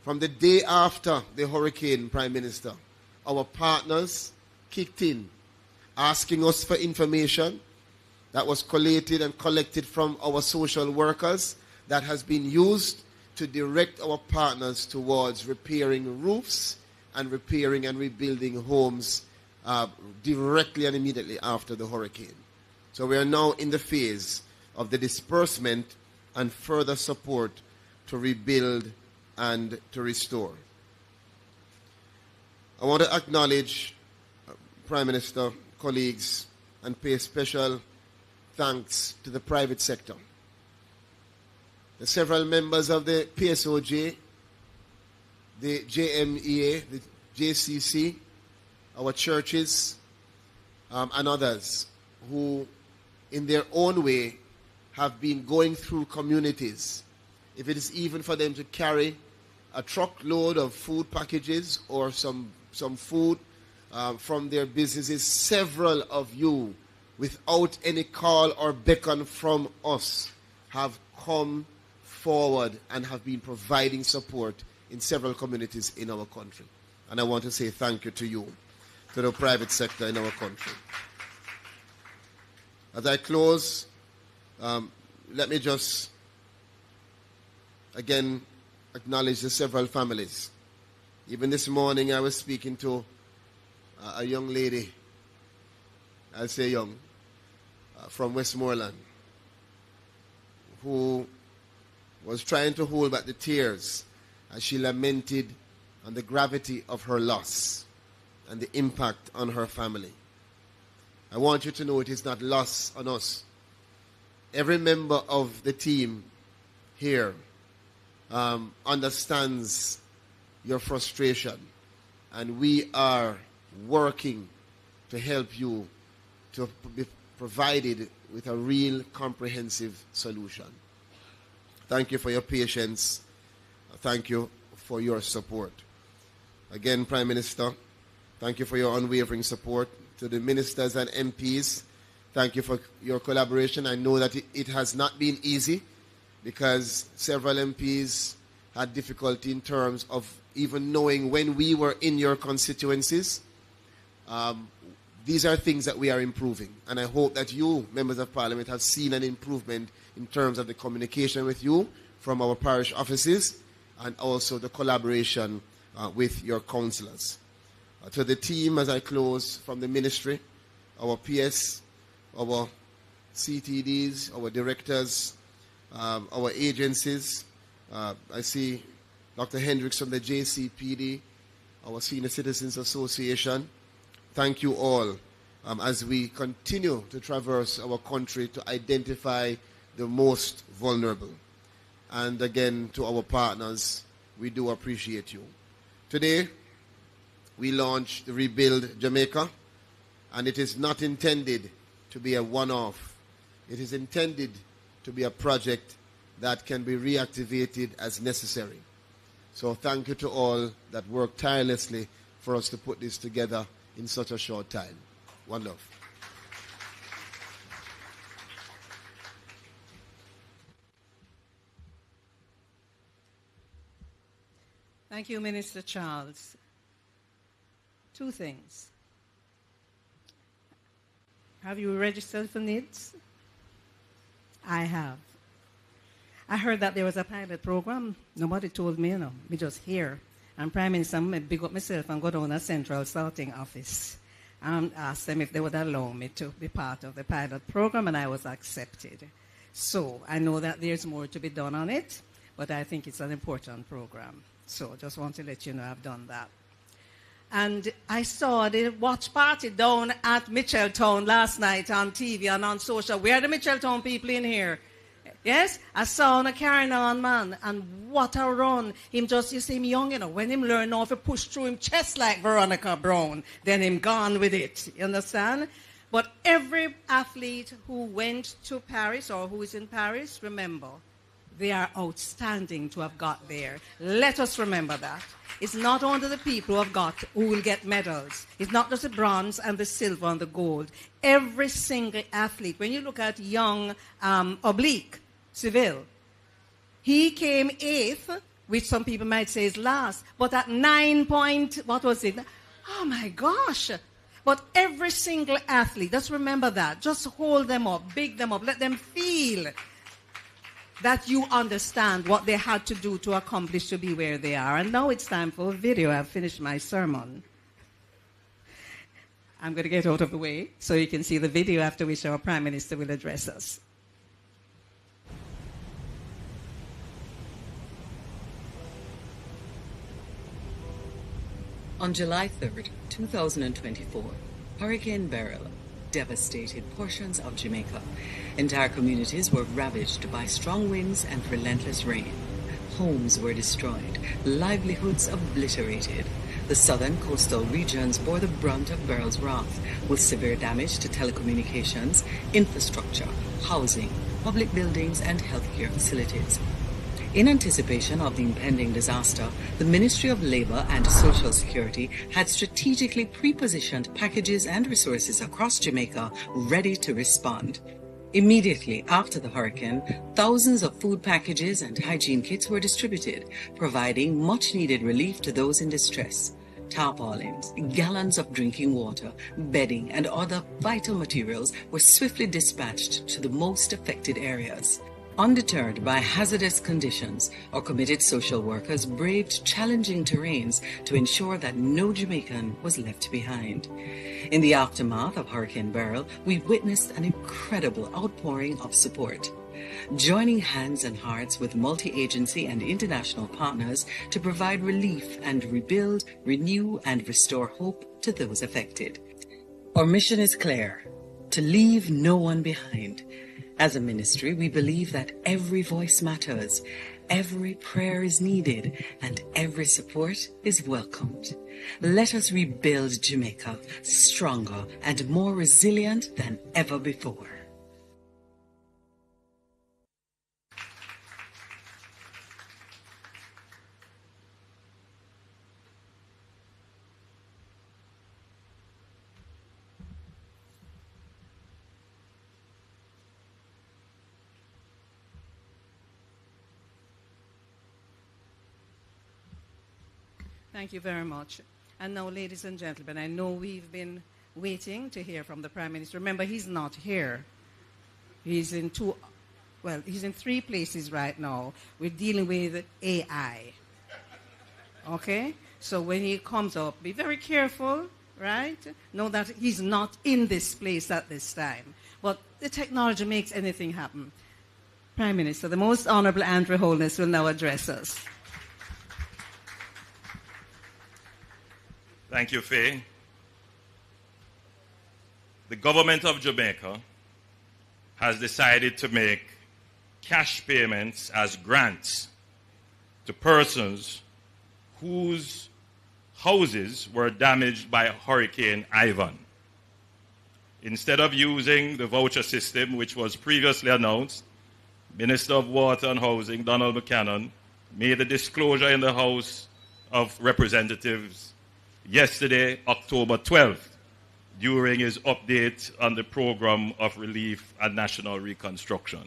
From the day after the hurricane, Prime Minister, our partners kicked in, asking us for information that was collated and collected from our social workers that has been used to direct our partners towards repairing roofs and repairing and rebuilding homes directly and immediately after the hurricane. So we are now in the phase of the disbursement and further support to rebuild and to restore. I want to acknowledge Prime Minister, colleagues, and pay special thanks to the private sector. The several members of the PSOJ, the JMEA, the JCC, our churches, and others who, in their own way, have been going through communities. If it is even for them to carry a truckload of food packages or some food from their businesses, several of you, without any call or beckon from us, have come forward and have been providing support in several communities in our country. And I want to say thank you to you, to the private sector in our country. As I close, let me just again acknowledge the several families. Even this morning I was speaking to a young lady, I'll say young, from Westmoreland, who was trying to hold back the tears as she lamented on the gravity of her loss and the impact on her family. I want you to know it is not lost on us. Every member of the team here understands your frustration, and we are working to help you to be provided with a real comprehensive solution. Thank you for your patience. Thank you for your support. Again, Prime Minister, thank you for your unwavering support. To the ministers and MPs, thank you for your collaboration. I know that it has not been easy because several MPs had difficulty in terms of even knowing when we were in your constituencies. These are things that we are improving, and I hope that you, members of Parliament, have seen an improvement in terms of the communication with you from our parish offices and also the collaboration with your councillors. To the team, as I close, from the ministry, our PS, our CTDs, our directors, our agencies. I see Dr. Hendricks from the JCPD, our Senior Citizens Association. Thank you all as we continue to traverse our country to identify the most vulnerable. And again, to our partners, we do appreciate you. Today, we launched Rebuild Jamaica, and it is not intended to be a one-off. It is intended to be a project that can be reactivated as necessary. So thank you to all that worked tirelessly for us to put this together in such a short time. One love. Thank you, Minister Charles. Two things. Have you registered for NIDS? I have. I heard that there was a pilot program. Nobody told me, me just hear. And Prime Minister, I big up myself and go down to Central Sorting Office and ask them if they would allow me to be part of the pilot program, and I was accepted. So I know that there's more to be done on it, but I think it's an important program. So just want to let you know I've done that. And I saw the watch party down at Mitchelltown last night on TV and on social. Where are the Mitchelltown people in here? Yes, I saw him carrying on, man, and what a run. Him just, you see him young, you know, when him learn how to push through him chest like Veronica Brown, then him gone with it, you understand? But every athlete who went to Paris or who is in Paris, remember, they are outstanding to have got there. Let us remember that. It's not only the people who will get medals. It's not just the bronze and the silver and the gold. Every single athlete, when you look at young Oblique, Seville, he came 8th, which some people might say is last, but at 9 point, what was it? Oh my gosh. But every single athlete, just remember that. Just hold them up, big them up, let them feel that you understand what they had to do to accomplish to be where they are. And now it's time for a video. I've finished my sermon. I'm going to get out of the way so you can see the video, after which our Prime Minister will address us. On July 3rd, 2024, Hurricane Beryl devastated portions of Jamaica. Entire communities were ravaged by strong winds and relentless rain. Homes were destroyed, livelihoods obliterated. The southern coastal regions bore the brunt of Beryl's wrath, with severe damage to telecommunications, infrastructure, housing, public buildings, and healthcare facilities. In anticipation of the impending disaster, the Ministry of Labour and Social Security had strategically pre-positioned packages and resources across Jamaica ready to respond. Immediately after the hurricane, thousands of food packages and hygiene kits were distributed, providing much-needed relief to those in distress. Tarpaulins, gallons of drinking water, bedding, and other vital materials were swiftly dispatched to the most affected areas. Undeterred by hazardous conditions, our committed social workers braved challenging terrains to ensure that no Jamaican was left behind. In the aftermath of Hurricane Beryl, we witnessed an incredible outpouring of support, joining hands and hearts with multi-agency and international partners to provide relief and rebuild, renew, and restore hope to those affected. Our mission is clear: to leave no one behind. As a ministry, we believe that every voice matters, every prayer is needed, and every support is welcomed. Let us rebuild Jamaica stronger and more resilient than ever before. Thank you very much. And now, ladies and gentlemen, I know we've been waiting to hear from the Prime Minister. Remember, he's not here. He's in he's in 3 places right now. We're dealing with AI. Okay? So when he comes up, be very careful, right? Know that he's not in this place at this time. But the technology makes anything happen. Prime Minister, the Most Honorable Andrew Holness will now address us. Thank you, Faye. The government of Jamaica has decided to make cash payments as grants to persons whose houses were damaged by Hurricane Ivan. Instead of using the voucher system, which was previously announced, Minister of Water and Housing, Donald Buchanan, made a disclosure in the House of Representatives yesterday, October 12th, during his update on the Program of Relief and National Reconstruction.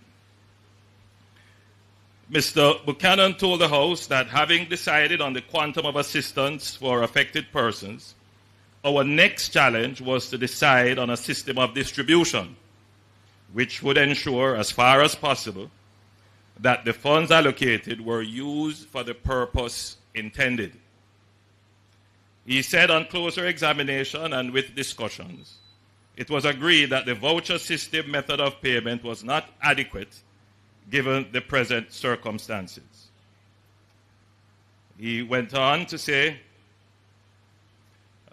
Mr. Buchanan told the House that having decided on the quantum of assistance for affected persons, our next challenge was to decide on a system of distribution, which would ensure, as far as possible, that the funds allocated were used for the purpose intended. He said on closer examination and with discussions, it was agreed that the voucher system method of payment was not adequate given the present circumstances. He went on to say,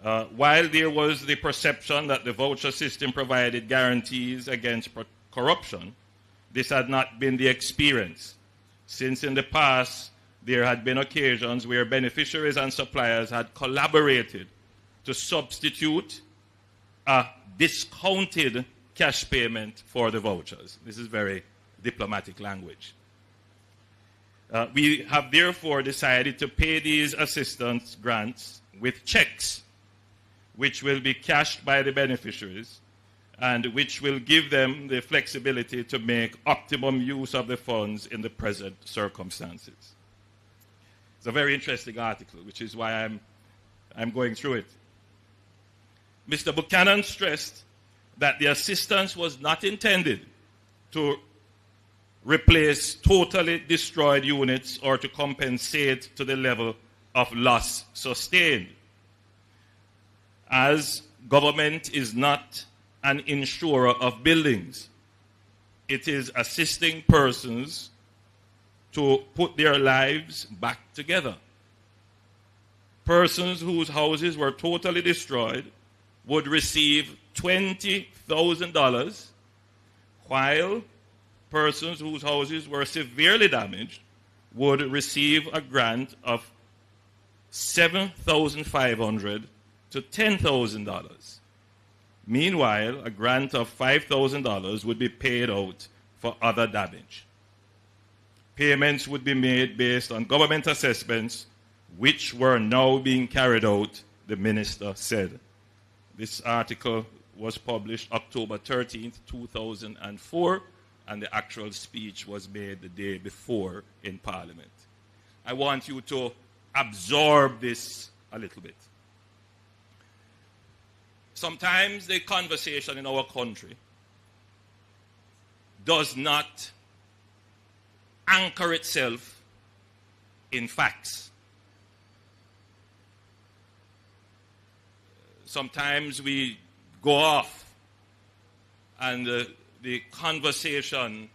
while there was the perception that the voucher system provided guarantees against corruption, this had not been the experience, since in the past there had been occasions where beneficiaries and suppliers had collaborated to substitute a discounted cash payment for the vouchers. This is very diplomatic language. We have therefore decided to pay these assistance grants with checks, which will be cashed by the beneficiaries and which will give them the flexibility to make optimum use of the funds in the present circumstances. It's a very interesting article, which is why I'm going through it. Mr. Buchanan stressed that the assistance was not intended to replace totally destroyed units or to compensate to the level of loss sustained, as government is not an insurer of buildings. It is assisting persons to put their lives back together. Persons whose houses were totally destroyed would receive $20,000, while persons whose houses were severely damaged would receive a grant of $7,500 to $10,000. Meanwhile, a grant of $5,000 would be paid out for other damage. Payments would be made based on government assessments, which were now being carried out, the minister said. This article was published October 13th, 2004, and the actual speech was made the day before in Parliament. I want you to absorb this a little bit. Sometimes the conversation in our country does not anchor itself in facts. Sometimes we go off and the conversation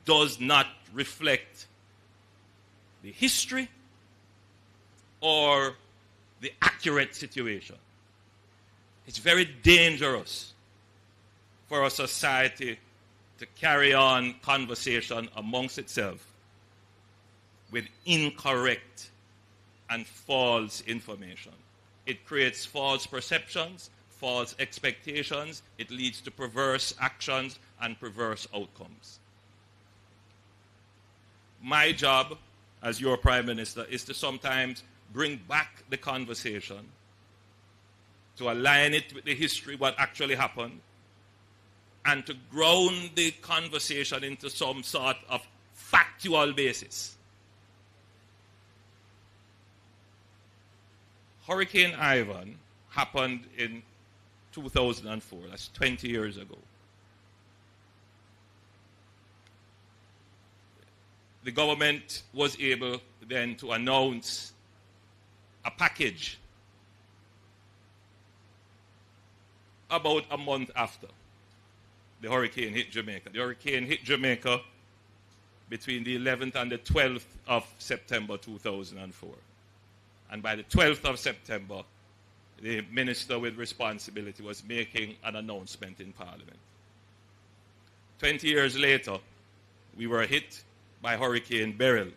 does not reflect the history or the accurate situation. It's very dangerous for a society to carry on conversation amongst itself with incorrect and false information. It creates false perceptions, false expectations. It leads to perverse actions and perverse outcomes. My job as your Prime Minister is to sometimes bring back the conversation, to align it with the history, what actually happened, and to ground the conversation into some sort of factual basis. Hurricane Ivan happened in 2004. That's 20 years ago. The government was able then to announce a package about a month after the hurricane hit Jamaica. The hurricane hit Jamaica between the 11th and the 12th of September 2004. And by the 12th of September, the minister with responsibility was making an announcement in Parliament. 20 years later, we were hit by Hurricane Beryl.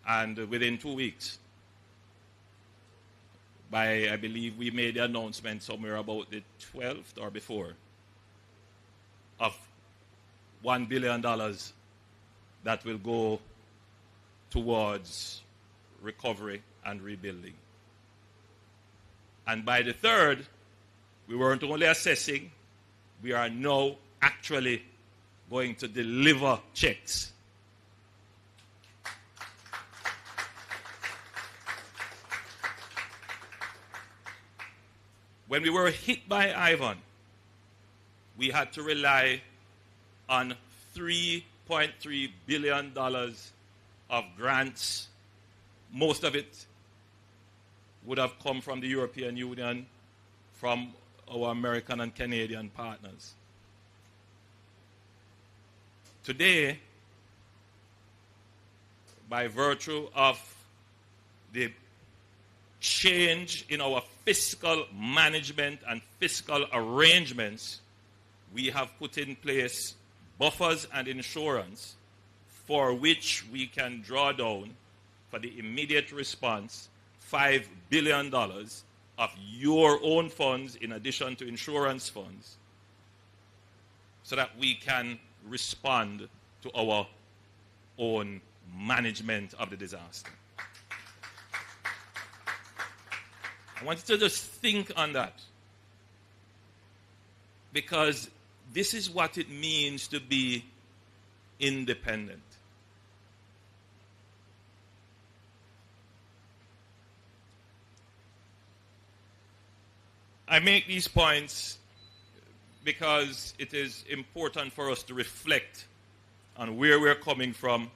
And within 2 weeks, I believe we made the announcement somewhere about the 12th or before of $1 billion that will go towards recovery and rebuilding. And by the 3rd, we weren't only assessing, we are now actually going to deliver checks. When we were hit by Ivan, we had to rely on $3.3 billion of grants. Most of it would have come from the European Union, from our American and Canadian partners. Today, by virtue of the change in our fiscal management and fiscal arrangements, we have put in place buffers and insurance for which we can draw down for the immediate response $5 billion of your own funds in addition to insurance funds so that we can respond to our own management of the disaster. I want you to just think on that, because this is what it means to be independent. I make these points because it is important for us to reflect on where we're coming from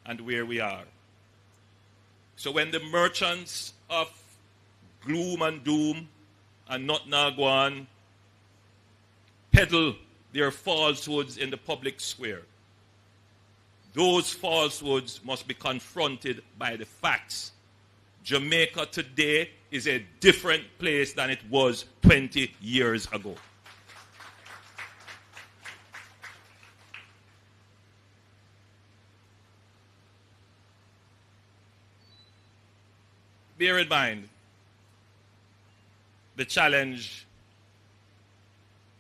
and where we are. So when the merchants of gloom and doom and not Nagwan peddle their falsehoods in the public square, those falsehoods must be confronted by the facts. Jamaica today is a different place than it was 20 years ago. Bear in mind the challenge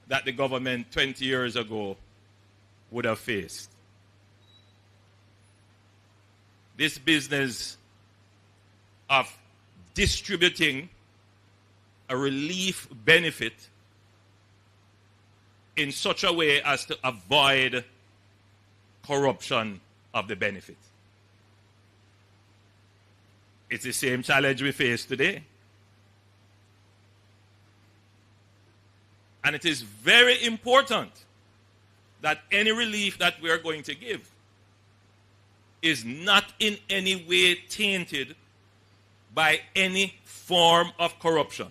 that the government 20 years ago would have faced. This business of distributing a relief benefit in such a way as to avoid corruption of the benefit. It's the same challenge we face today. And it is very important that any relief that we are going to give is not in any way tainted by any form of corruption.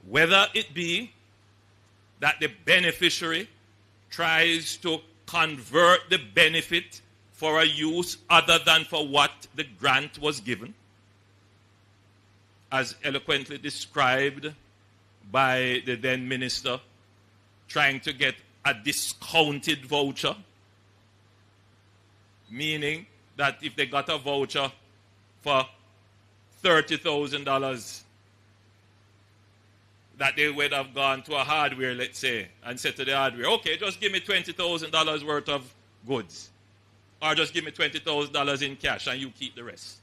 Whether it be that the beneficiary tries to convert the benefit for a use other than for what the grant was given, as eloquently described by the then minister, trying to get a discounted voucher, meaning that if they got a voucher for $30,000, that they would have gone to a hardware, let's say, and said to the hardware, okay, just give me $20,000 worth of goods, or just give me $20,000 in cash and you keep the rest.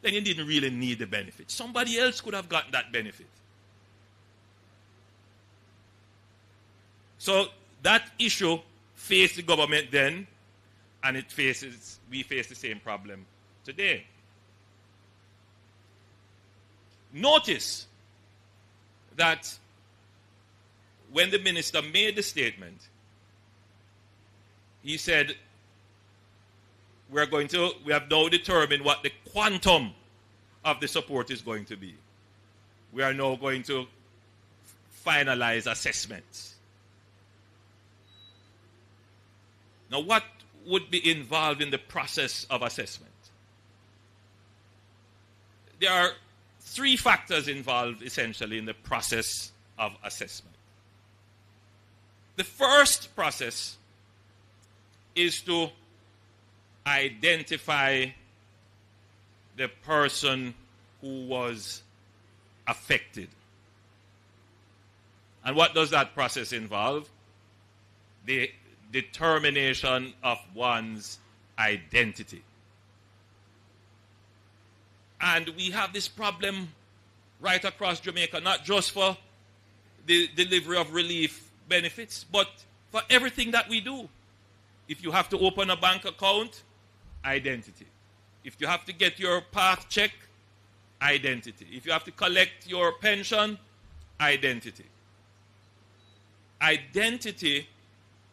Then you didn't really need the benefit. Somebody else could have gotten that benefit. So that issue faced the government then, and we face the same problem today. Notice that when the minister made the statement, he said, we have now determined what the quantum of the support is going to be. We are now going to finalize assessments. Now, what would be involved in the process of assessment? There are three factors involved essentially in the process of assessment. The first process is to identify the person who was affected. And what does that process involve? The determination of one's identity. And we have this problem right across Jamaica, not just for the delivery of relief benefits, but for everything that we do. If you have to open a bank account, identity. If you have to get your path check, identity. If you have to collect your pension, identity. Identity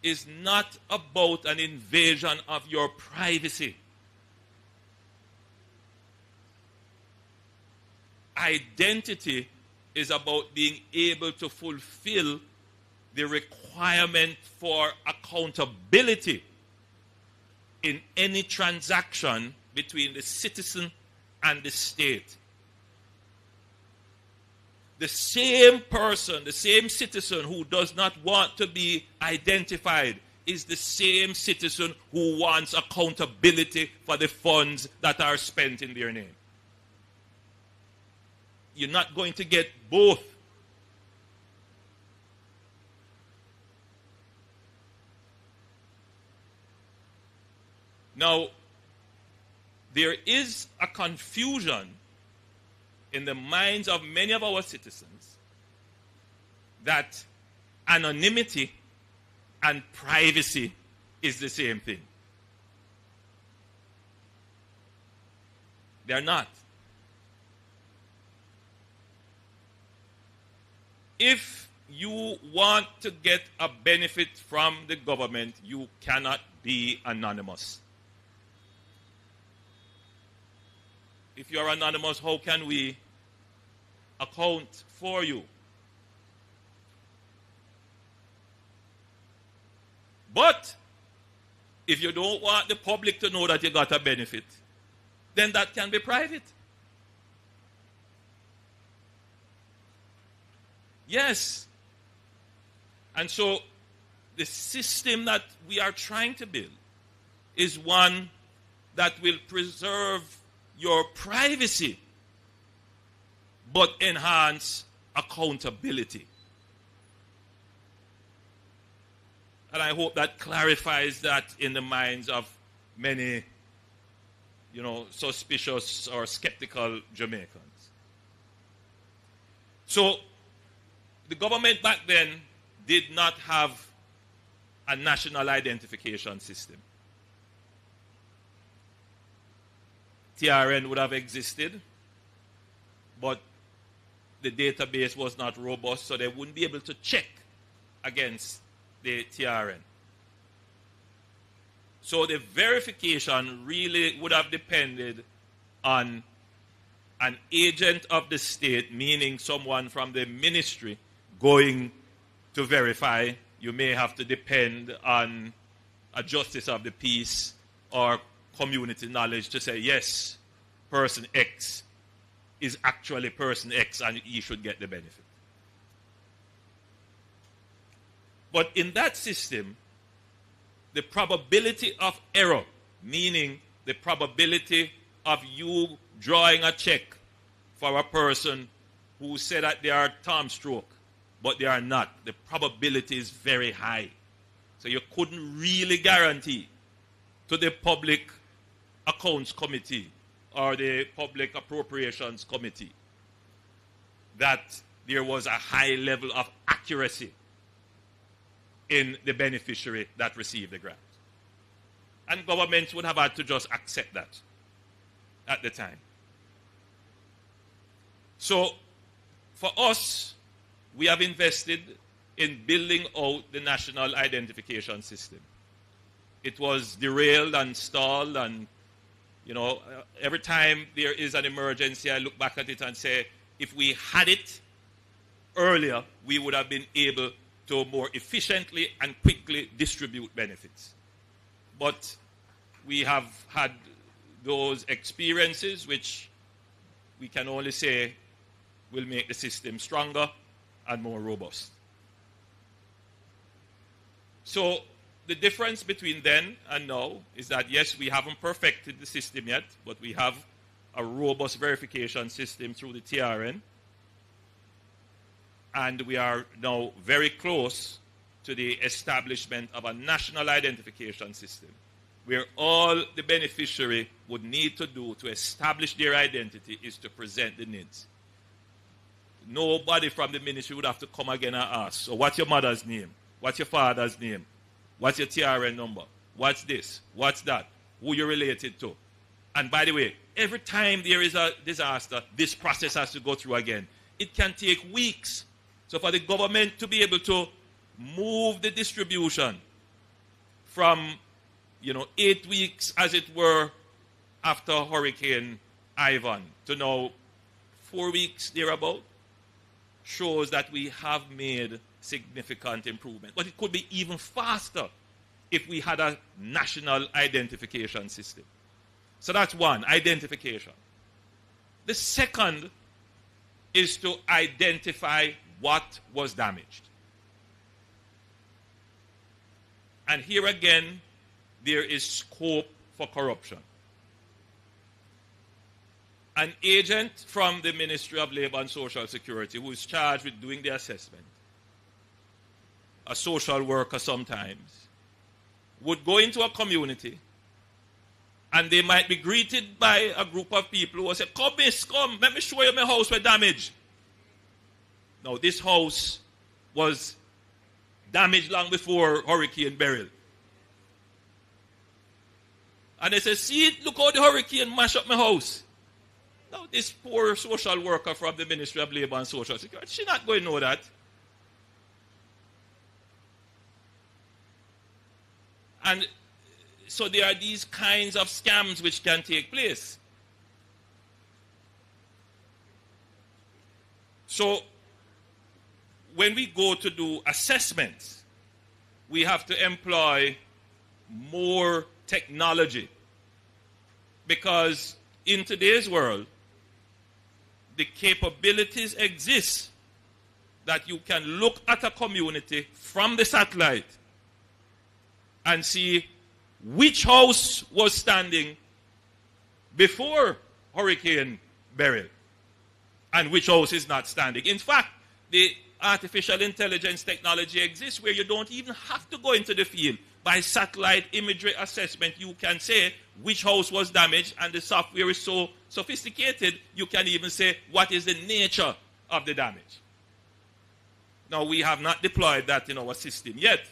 is not about an invasion of your privacy. Identity is about being able to fulfill the requirement for accountability in any transaction between the citizen and the state. the same person, the same citizen who does not want to be identified is the same citizen who wants accountability for the funds that are spent in their name. You're not going to get both. Now, there is a confusion in the minds of many of our citizens that anonymity and privacy is the same thing. They are not. If you want to get a benefit from the government, you cannot be anonymous. If you are anonymous, how can we account for you? But if you don't want the public to know that you got a benefit, then that can be private. Yes. And so the system that we are trying to build is one that will preserve your privacy but enhance accountability. And I hope that clarifies that in the minds of many, suspicious or skeptical Jamaicans. So, the government back then did not have a national identification system. TRN would have existed, but the database was not robust, so they wouldn't be able to check against the TRN. So the verification really would have depended on an agent of the state, meaning someone from the ministry, going to verify. You may have to depend on a justice of the peace or community knowledge to say, yes, person X is actually person X and he should get the benefit. But in that system, the probability of error, meaning the probability of you drawing a check for a person who said that they are thumb stroke, but they are not, the probability is very high. So you couldn't really guarantee to the Public Accounts Committee or the Public Appropriations Committee that there was a high level of accuracy in the beneficiary that received the grant. And governments would have had to just accept that at the time. So, for us, we have invested in building out the national identification system. It was derailed and stalled, and every time there is an emergency, I look back at it and say, if we had it earlier, we would have been able to more efficiently and quickly distribute benefits. But we have had those experiences which we can only say will make the system stronger and more robust. So the difference between then and now is that, yes, we haven't perfected the system yet, but we have a robust verification system through the TRN. And we are now very close to the establishment of a national identification system where all the beneficiary would need to do to establish their identity is to present the needs. Nobody from the ministry would have to come again and ask, so what's your mother's name? What's your father's name? What's your TRN number? What's this? What's that? Who you're related to? And by the way, every time there is a disaster, this process has to go through again. It can take weeks. So for the government to be able to move the distribution from, 8 weeks, as it were, after Hurricane Ivan to now 4 weeks thereabout, shows that we have made significant improvement. But it could be even faster if we had a national identification system. So that's one, identification. The second is to identify what was damaged. And here again, there is scope for corruption. An agent from the Ministry of Labor and Social Security who is charged with doing the assessment, a social worker sometimes, would go into a community and they might be greeted by a group of people who will say, "Come, miss, come, let me show you my house with damage." Now, this house was damaged long before Hurricane Beryl. And they say, "See, look how the hurricane mashed up my house." Now, this poor social worker from the Ministry of Labor and Social Security, she's not going to know that. And so there are these kinds of scams which can take place. So when we go to do assessments, we have to employ more technology, because in today's world, the capabilities exist that you can look at a community from the satellite and see which house was standing before Hurricane Beryl and which house is not standing. In fact, the artificial intelligence technology exists where you don't even have to go into the field. By satellite imagery assessment, you can say which house was damaged, and the software is so sophisticated, you can even say what is the nature of the damage. Now, we have not deployed that in our system yet,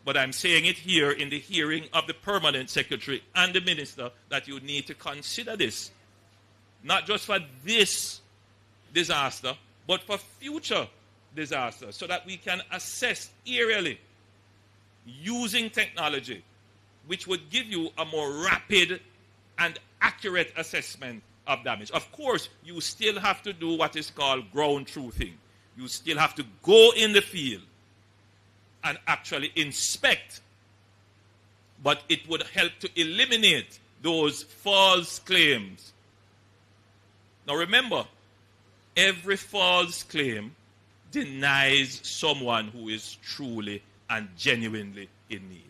but I'm saying it here in the hearing of the permanent secretary and the minister that you need to consider this, not just for this disaster, but for future disasters, so that we can assess aerially using technology, which would give you a more rapid and accurate assessment of damage. Of course, you still have to do what is called ground truthing. You still have to go in the field and actually inspect, but it would help to eliminate those false claims. Now remember, every false claim denies someone who is truly and genuinely in need.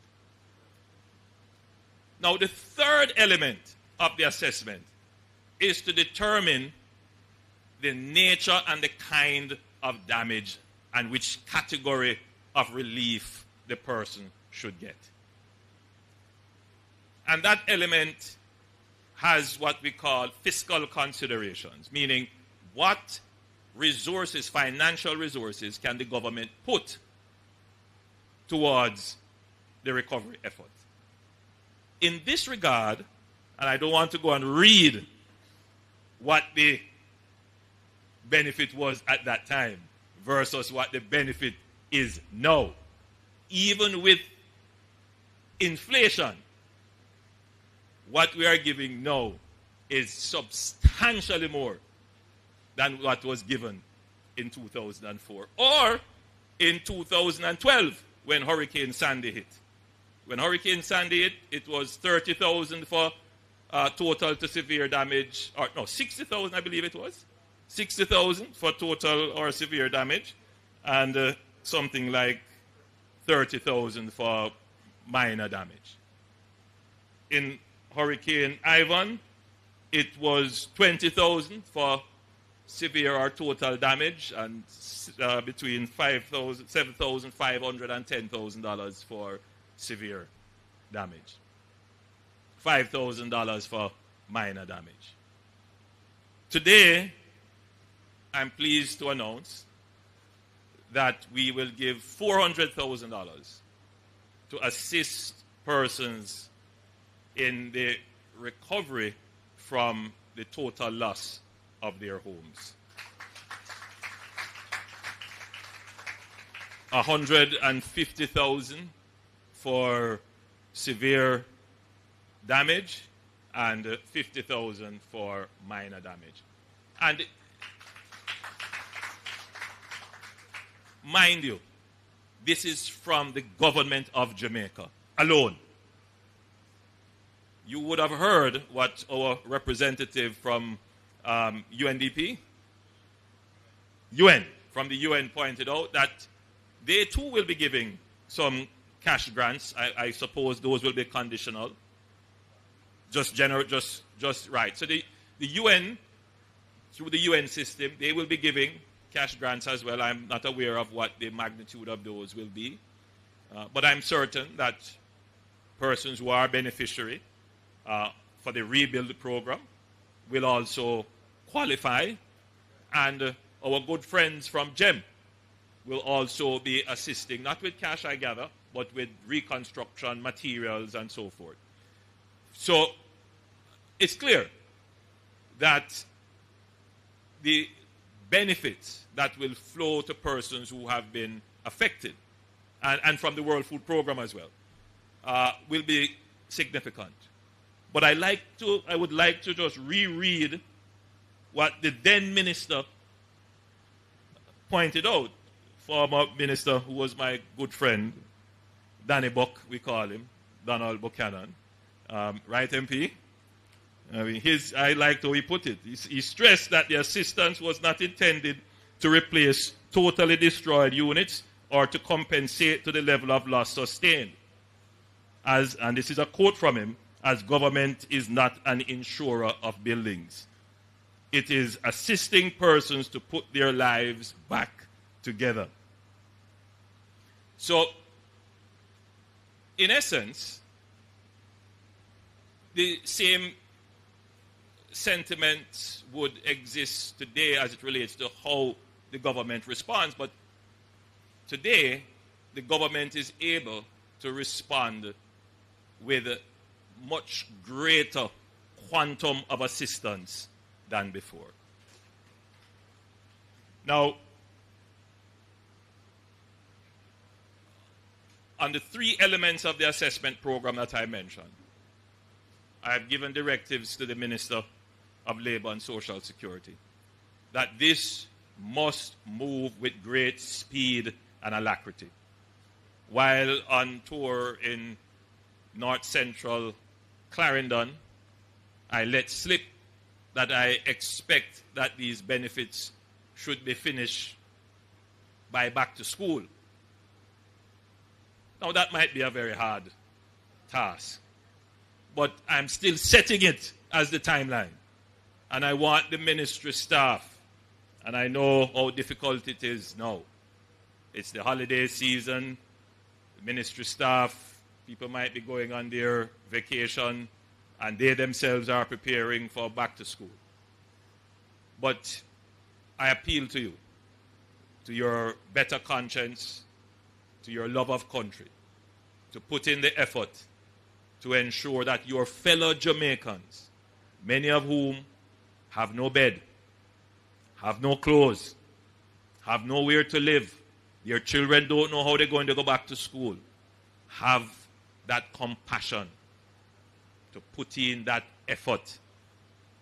Now, the third element of the assessment is to determine the nature and the kind of damage and which category of relief the person should get. And that element has what we call fiscal considerations, meaning what resources, financial resources, can the government put towards the recovery effort. In this regard, and I don't want to go and read what the benefit was at that time versus what the benefit is now. Even with inflation, what we are giving now is substantially more than what was given in 2004 or in 2012 when Hurricane Sandy hit. When Hurricane Sandy hit, it was $30,000 for total to severe damage, or no, $60,000 I believe it was. $60,000 for total or severe damage, and something like $30,000 for minor damage. In Hurricane Ivan, it was $20,000 for severe or total damage, and between $7,500 and $10,000 for severe damage. $5,000 for minor damage. Today, I'm pleased to announce that we will give $400,000 to assist persons in the recovery from the total loss of their homes. $150,000 for severe damage and $50,000 for minor damage. And mind you, this is from the government of Jamaica alone. You would have heard what our representative from UNDP from the UN pointed out that they too will be giving some cash grants. I suppose those will be conditional. Just right. So the UN, through the UN system, they will be giving cash grants as well. I'm not aware of what the magnitude of those will be. But I'm certain that persons who are beneficiary for the rebuild program will also qualify, and our good friends from GEM will also be assisting, not with cash, I gather, but with reconstruction, materials, and so forth. So it's clear that the benefits that will flow to persons who have been affected, and from the World Food Program as well, will be significant. But I would like to just reread what the then minister pointed out, former minister who was my good friend, Danny Buck, we call him, Donald Buchanan. Right, MP? I mean, I liked how he put it. He stressed that the assistance was not intended to replace totally destroyed units or to compensate to the level of loss sustained. And this is a quote from him, as government is not an insurer of buildings. It is assisting persons to put their lives back together. So, in essence, the same sentiment would exist today as it relates to how the government responds. But today, the government is able to respond with a much greater quantum of assistance than before. Now, on the three elements of the assessment program that I mentioned, I have given directives to the Minister of Labour and Social Security that this must move with great speed and alacrity. While on tour in North Central Clarendon, I let slip that I expect that these benefits should be finished by back to school. Now that might be a very hard task, but I'm still setting it as the timeline. And I want the ministry staff, and I know how difficult it is now. It's the holiday season, the ministry staff, people might be going on their vacation, and they themselves are preparing for back to school. But I appeal to you, to your better conscience, to your love of country, to put in the effort to ensure that your fellow Jamaicans, many of whom have no bed, have no clothes, have nowhere to live, their children don't know how they're going to go back to school, have that compassion to put in that effort,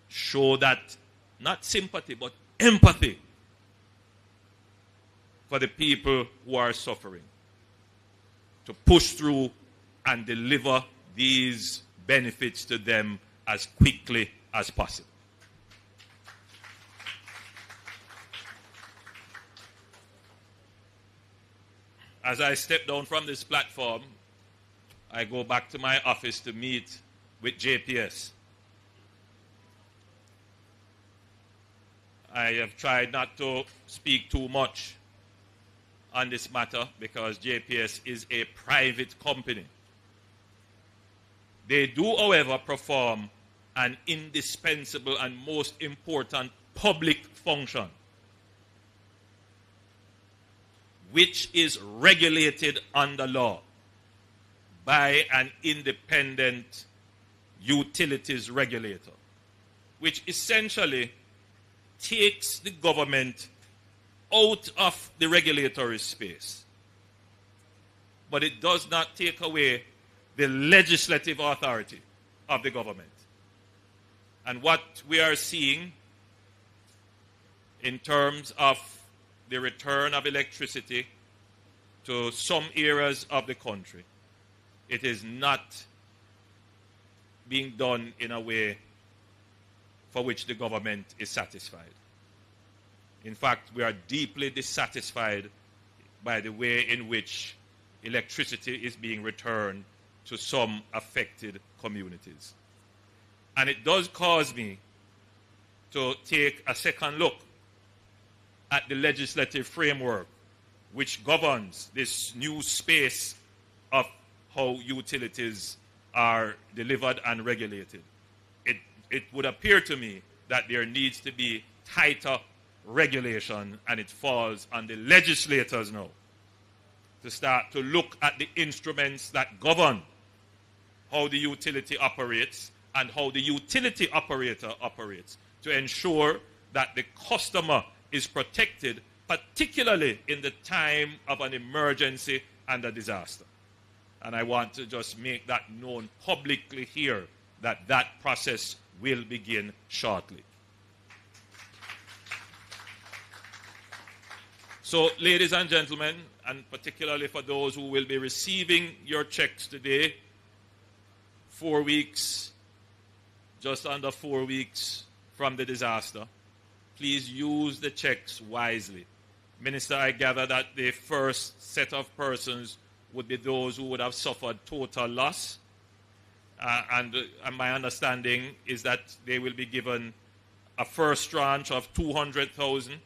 show that, not sympathy, but empathy for the people who are suffering, to push through and deliver these benefits to them as quickly as possible. As I step down from this platform, I go back to my office to meet with JPS. I have tried not to speak too much on this matter because JPS is a private company. They do, however, perform an indispensable and most important public function, which is regulated under law by an independent utilities regulator, which essentially takes the government out of the regulatory space. But it does not take away the legislative authority of the government. And what we are seeing in terms of the return of electricity to some areas of the country, it is not being done in a way for which the government is satisfied. In fact, we are deeply dissatisfied by the way in which electricity is being returned to some affected communities. And it does cause me to take a second look at the legislative framework which governs this new space of how utilities are delivered and regulated. It would appear to me that there needs to be tighter regulation, and it falls on the legislators now to start to look at the instruments that govern how the utility operates and how the utility operator operates to ensure that the customer is protected, particularly in the time of an emergency and a disaster. And I want to just make that known publicly here, that that process will begin shortly. So, ladies and gentlemen, and particularly for those who will be receiving your checks today, 4 weeks, just under 4 weeks from the disaster, please use the checks wisely. Minister, I gather that the first set of persons would be those who would have suffered total loss. And my understanding is that they will be given a first tranche of 200,000,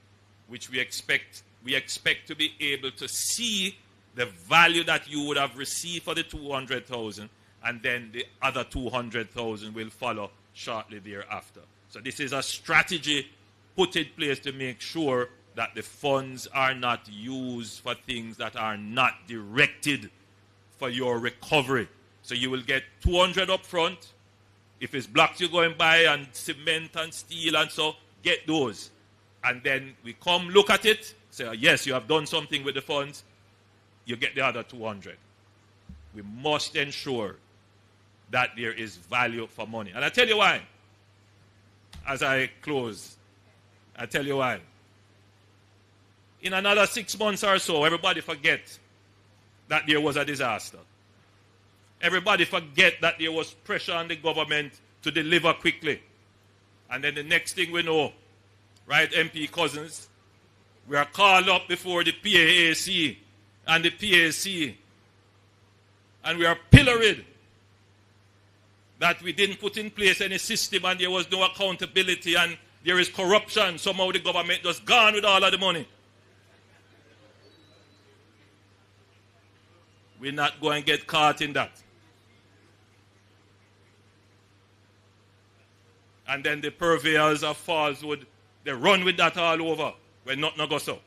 which we expect to be able to see the value that you would have received for the 200,000, and then the other 200,000 will follow shortly thereafter. So this is a strategy put in place to make sure that the funds are not used for things that are not directed for your recovery. So you will get 200 up front. If it's blocks you're going by and cement and steel and so, get those. And then we come look at it, say, yes, you have done something with the funds, you get the other 200. We must ensure that there is value for money. And I tell you why. As I close, I tell you why. In another 6 months or so, everybody forget that there was a disaster. Everybody forget that there was pressure on the government to deliver quickly. And then the next thing we know, right, MP Cousins, we are called up before the PAAC and the PAC, and we are pilloried that we didn't put in place any system and there was no accountability and there is corruption. Somehow the government just gone with all of the money. We're not going to get caught in that. And then the purveyors of falsehood, they run with that all over when nothing goes so.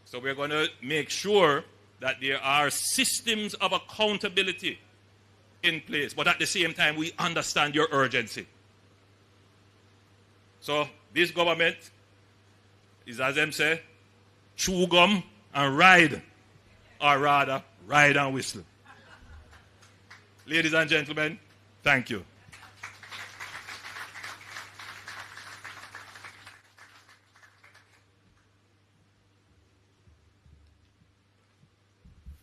So we're going to make sure that there are systems of accountability in place, but at the same time we understand your urgency. So this government is, as them say, chew gum and ride, or rather, ride and whistle. Ladies and gentlemen, thank you.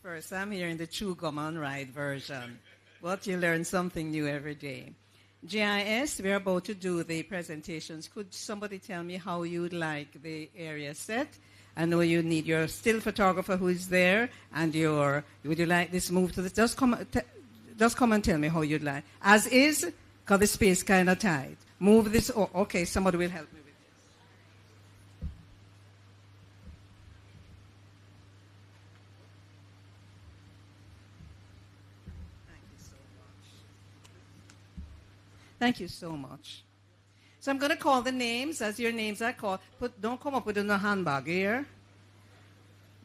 First, I'm here in the chew gum and ride version. But you learn something new every day. GIS, we're about to do the presentations. Could somebody tell me how you'd like the area set? I know you need your still photographer who is there, and would you like this move to the, just come and tell me how you'd like. As is, because the space kind of tight. Move this, okay, somebody will help me with this. Thank you so much. So I'm going to call the names as your names are called. Don't come up with a handbag here.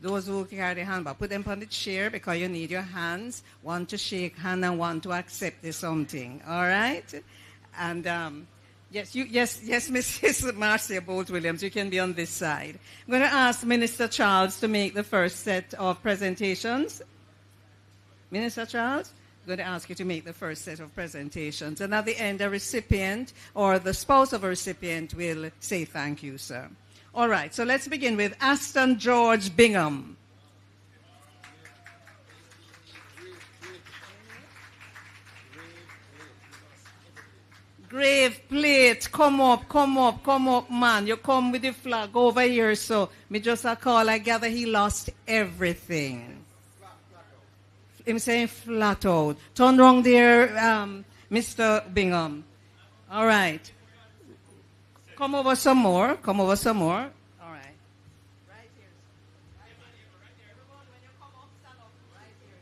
Those who carry the handbag, put them on the chair because you need your hands. One to shake hand and one to accept something. All right? And yes, Mrs. Marcia Bolt-Williams, you can be on this side. I'm going to ask Minister Charles to make the first set of presentations. Minister Charles? I'm going to ask you to make the first set of presentations. And at the end, a recipient or the spouse of a recipient will say thank you, sir. All right, so let's begin with Aston George Bingham. Grave plate, come up, man. You come with the flag over here, so me just a call. I gather he lost everything. Him saying flat out. Turn wrong there, Mr. Bingham. All right. Come over some more. All right. Right here. Everyone, when you come up, stand up. Right here.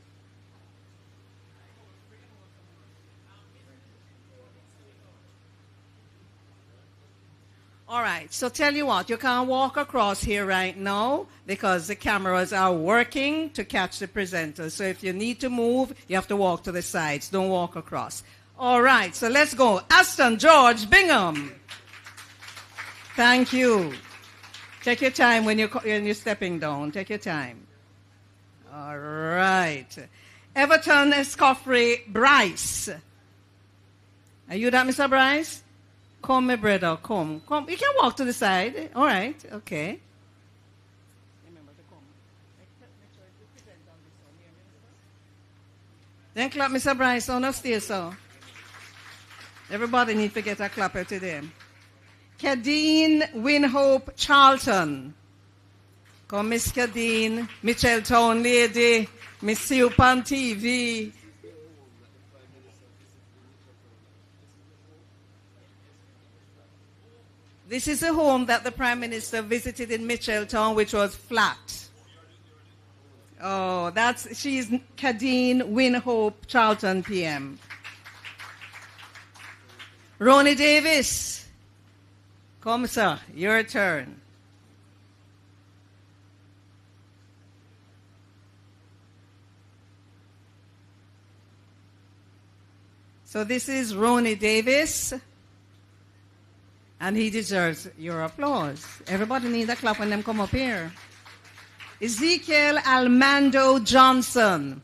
All right, so tell you what, you can't walk across here right now because the cameras are working to catch the presenters. So if you need to move, you have to walk to the sides. Don't walk across. All right, so let's go. Aston George Bingham. Thank you. Take your time when you're stepping down. Take your time. All right. Everton Escoffrey Bryce. Are you that, Mr. Bryce? Come, my brother, come. You can walk to the side. All right, okay. Remember to come. Then clap Mr. Bryce on upstairs, so. Everybody needs to get a clapper to them. Cadine Winhope Charlton. Come, Miss Cadine, Mitchelltown lady, Miss see you on TV. This is a home that the Prime Minister visited in Mitchelltown, which was flat. Oh, she's Cadine Winhope Charlton PM. Ronnie Davis. Come, sir, your turn. So this is Ronnie Davis. And he deserves your applause. Everybody needs a clap when them come up here. Ezekiel Almando Johnson.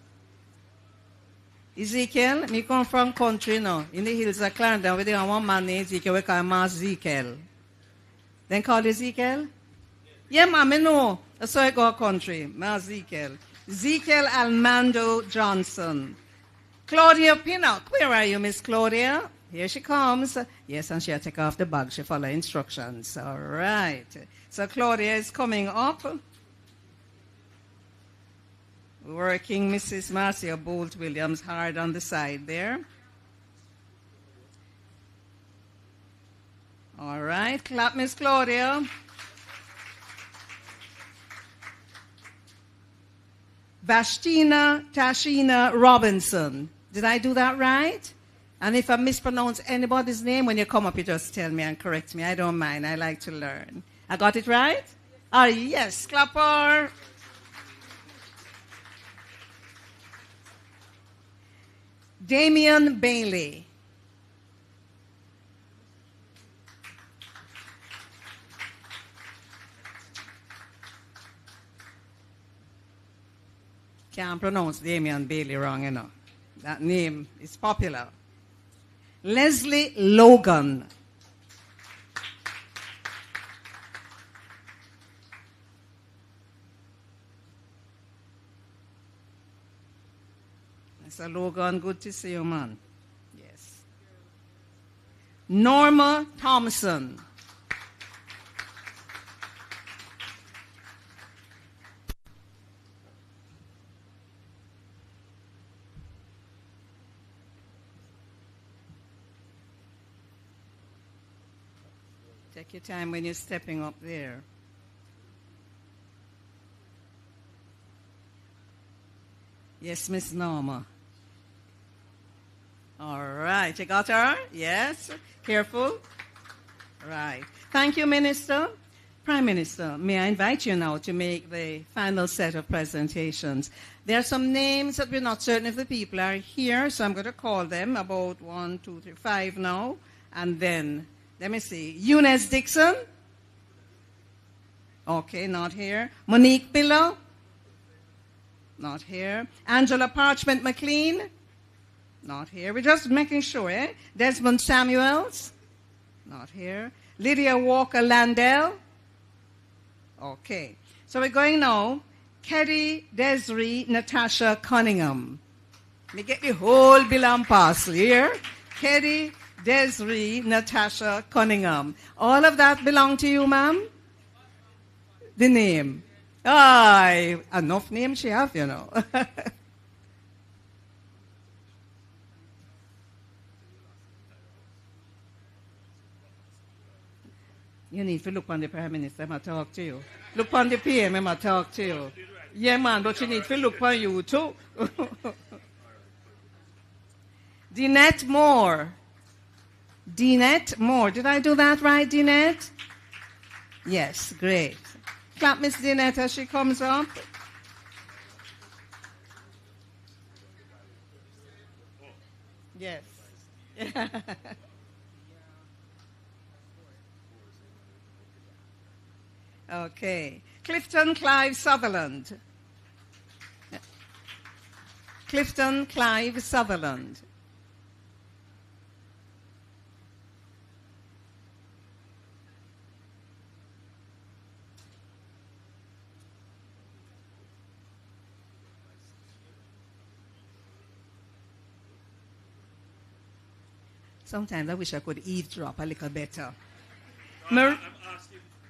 Ezekiel, me come from country now. In the hills of Clarendon, we have one man named Ezekiel, we call him Ezekiel. Then call Ezekiel? Yeah, ma'am, I know. That's why I go country. Ezekiel. Ezekiel Almando Johnson. Claudia Pinnock. Where are you, Miss Claudia? Here she comes. Yes, and she'll take off the bag. She follow instructions. All right. So Claudia is coming up. Working Mrs. Marcia Bolt Williams hard on the side there. All right. Clap, Miss Claudia. Vashtina Tashina Robinson. Did I do that right? And if I mispronounce anybody's name, when you come up, you just tell me and correct me. I don't mind. I like to learn. I got it right? Oh, yes. Clapper. Damian Bailey. Can't pronounce Damian Bailey wrong, you know. That name is popular. Leslie Logan. Mr. Logan, good to see you, man. Yes. Norma Thompson. Take your time when you're stepping up there. Yes, Miss Norma. All right. You got her? Yes. Careful. Right. Thank you, Minister. Prime Minister, may I invite you now to make the final set of presentations. There are some names that we're not certain if the people are here, so I'm going to call them about 1, 2, 3, 5 now, and then... Let me see. Eunice Dixon? Okay, not here. Monique Pillow? Not here. Angela Parchment McLean? Not here. We're just making sure, eh? Desmond Samuels? Not here. Lydia Walker Landell? Okay. So we're going now. Keddy Desiree Natasha Cunningham. Let me get the whole bill and parcel here. Keddy Desiree Natasha Cunningham. All of that belong to you, ma'am? The name. Aye, enough name she have, you know. You need to look on the Prime Minister, I'm talk to you. Look on the PM, I'm talk to you. Yeah, man, but you need to look on you too. Dinette Moore. Dinette Moore. Did I do that right, Dinette? Yes, great. Clap Miss Dinette as she comes up. Yes. Okay. Clifton Clive Sutherland. Clifton Clive Sutherland. Sometimes I wish I could eavesdrop a little better.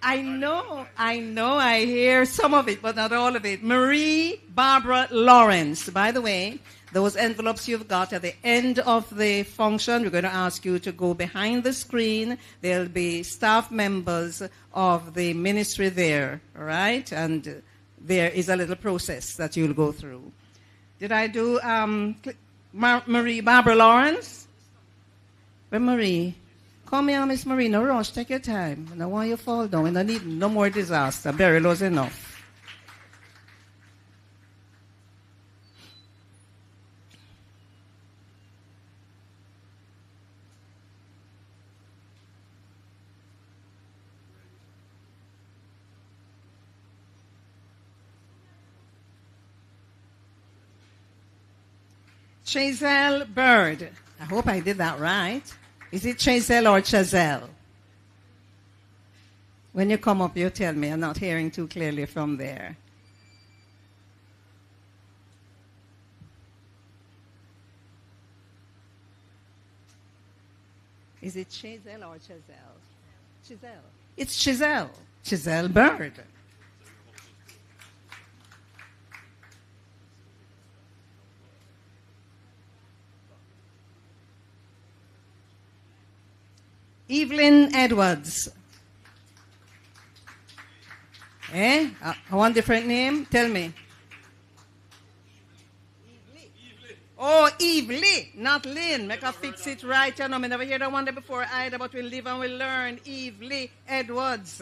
I know, I hear some of it, but not all of it. Marie Barbara Lawrence. By the way, those envelopes you've got at the end of the function, we're going to ask you to go behind the screen. There'll be staff members of the ministry there, all right? And there is a little process that you'll go through. Did I do Marie Barbara Lawrence? Where Marie? Come here, Miss Marie. No rush. Take your time. I don't want you to fall down. We don't need no more disaster. Burial was enough. Chazelle Bird. I hope I did that right. Is it Chazelle or Chazelle? When you come up, you tell me. I'm not hearing too clearly from there. Is it Chazelle or Chazelle? Chazelle. It's Chazelle. Chazelle Bird. Evelyn Edwards. Eh? One different name? Tell me. Oh, Evely, not Lynn. Make her fix it right. You know, I never heard that one day before either, but we'll live and we'll learn. Evely Edwards.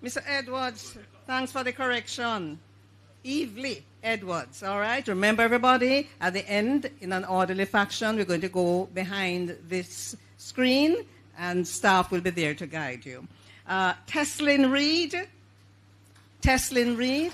Mr. Edwards, thanks for the correction. Evely Edwards, all right? Remember, everybody, at the end, in an orderly fashion, we're going to go behind this screen, and staff will be there to guide you. Teslin Reed. Teslin Reed.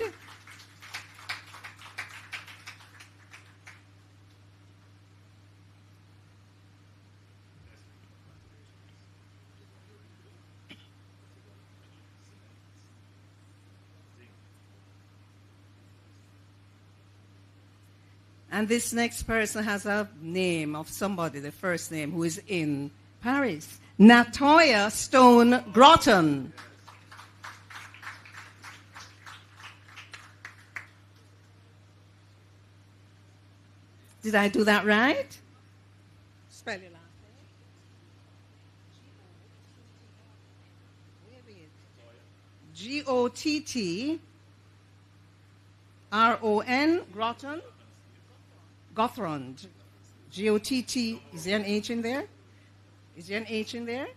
And this next person has a name of somebody, the first name, who is in Paris. Natoya Stone Groton. Did I do that right? Spell your last name. G-O-T-T-R-O-N, Groton. Gothrond. G-O-T-T, is there an H in there? Is there an H in there?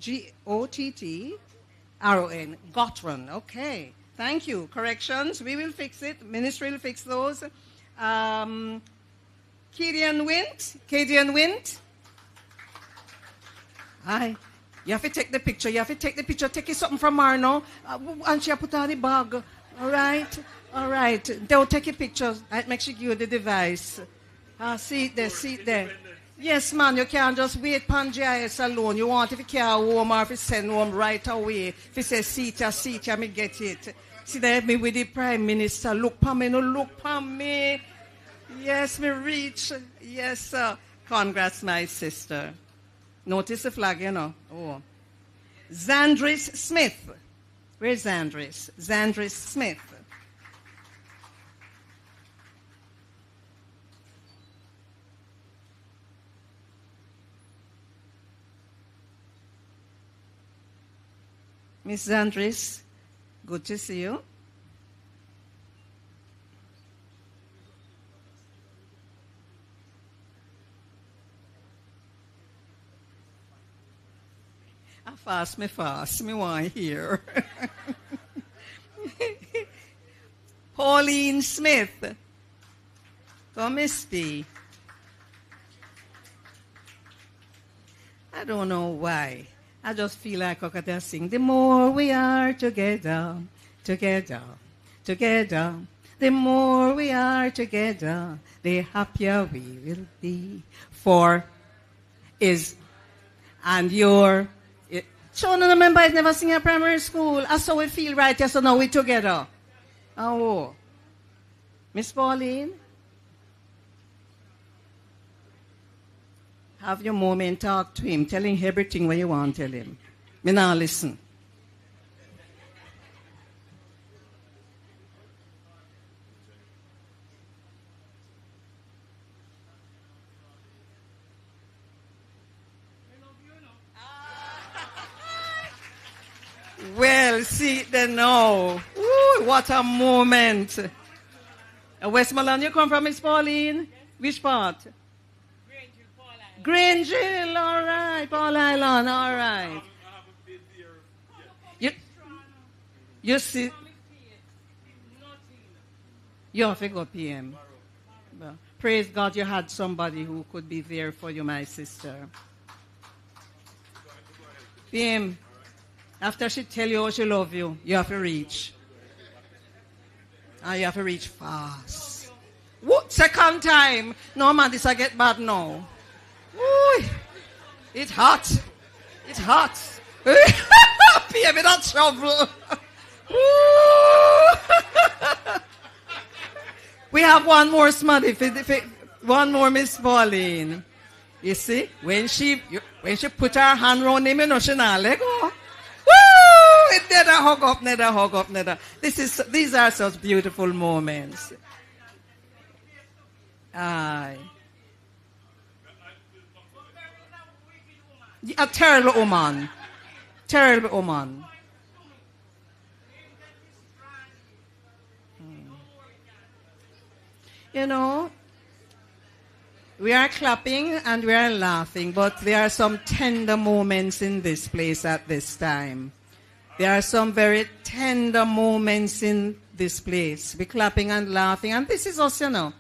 G-O-T-T-R-O-N, Gothrond, okay. Thank you. Corrections, we will fix it. Ministry will fix those. Kadian Wint. Hi. You have to take the picture. Take it something from Marno. And she put on the bag. All right. They'll take a picture. Make sure you the device. See it there. Yes, man, you can't just wait pan GIS alone. You want if you can't home or if you send home right away. If you say seat, me get it. See there, me with the Prime Minister. Look pa me, no look pa me. Yes, me reach. Yes, sir. Congrats, my sister. Notice the flag, you know. Oh. Zandris Smith. Where's Zandris? Zandris Smith. Miss Zandris, good to see you. Fast, me want here. Pauline Smith. Come, Misty. I don't know why. I just feel like I could sing. The more we are together, together, together. The more we are together, the happier we will be. For is and your. Children, remember, I've never seen a primary school. I saw it feel right, yes, so now we're together. Oh. Miss Pauline? Have your moment, talk to him, tell him everything what you want to tell him. Me now listen. Well, see then now. Ooh, what a moment. Westmoreland, you come from, Miss Pauline? Which part? Grangeville, all right. Paul Island, all right. You see, you have to go PM. Well, praise God you had somebody who could be there for you, my sister. PM. After she tell you how she love you, you have to reach. And you have to reach fast. What? Second time. No, man, this I get bad now. Ooh, it's hot. It's hot. Pay me that trouble. We have one more smutty. One more Miss Pauline. You see, when she put her hand around him, you know, she not let go. Never hug up, never hug up, never. These are such beautiful moments. Aye. A terrible woman. Terrible woman. You know, we are clapping and we are laughing, but there are some tender moments in this place at this time. There are some very tender moments in this place. We're clapping and laughing. And this is us, you know.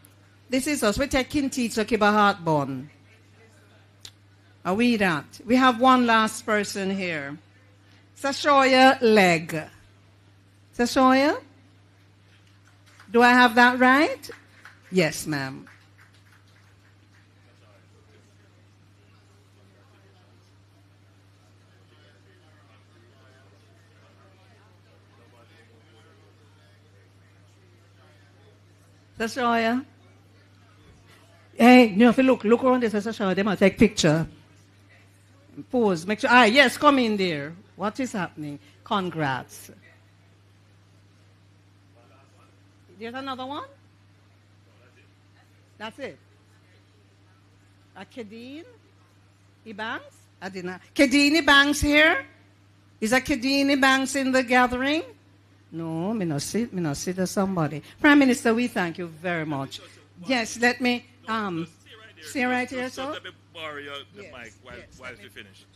This is us. We're taking teeth to keep a heart born. Are we that? We have one last person here. Sashoya Leg. Sashoya? Do I have that right? Yes, ma'am. Sashoya. Hey, you have to look around this, Sashoya. They might take picture. Pose. Make sure. Ah, yes, come in there. What is happening? Congrats. There's another one? That's it. A Kedeen Banks? I didn't know. Kedeen Banks here? Is a Kedeen Banks in the gathering? No, me not see there's somebody. Prime Minister, we thank you very much. Yes, let me see right here, sir. Let me borrow the mic while we finish.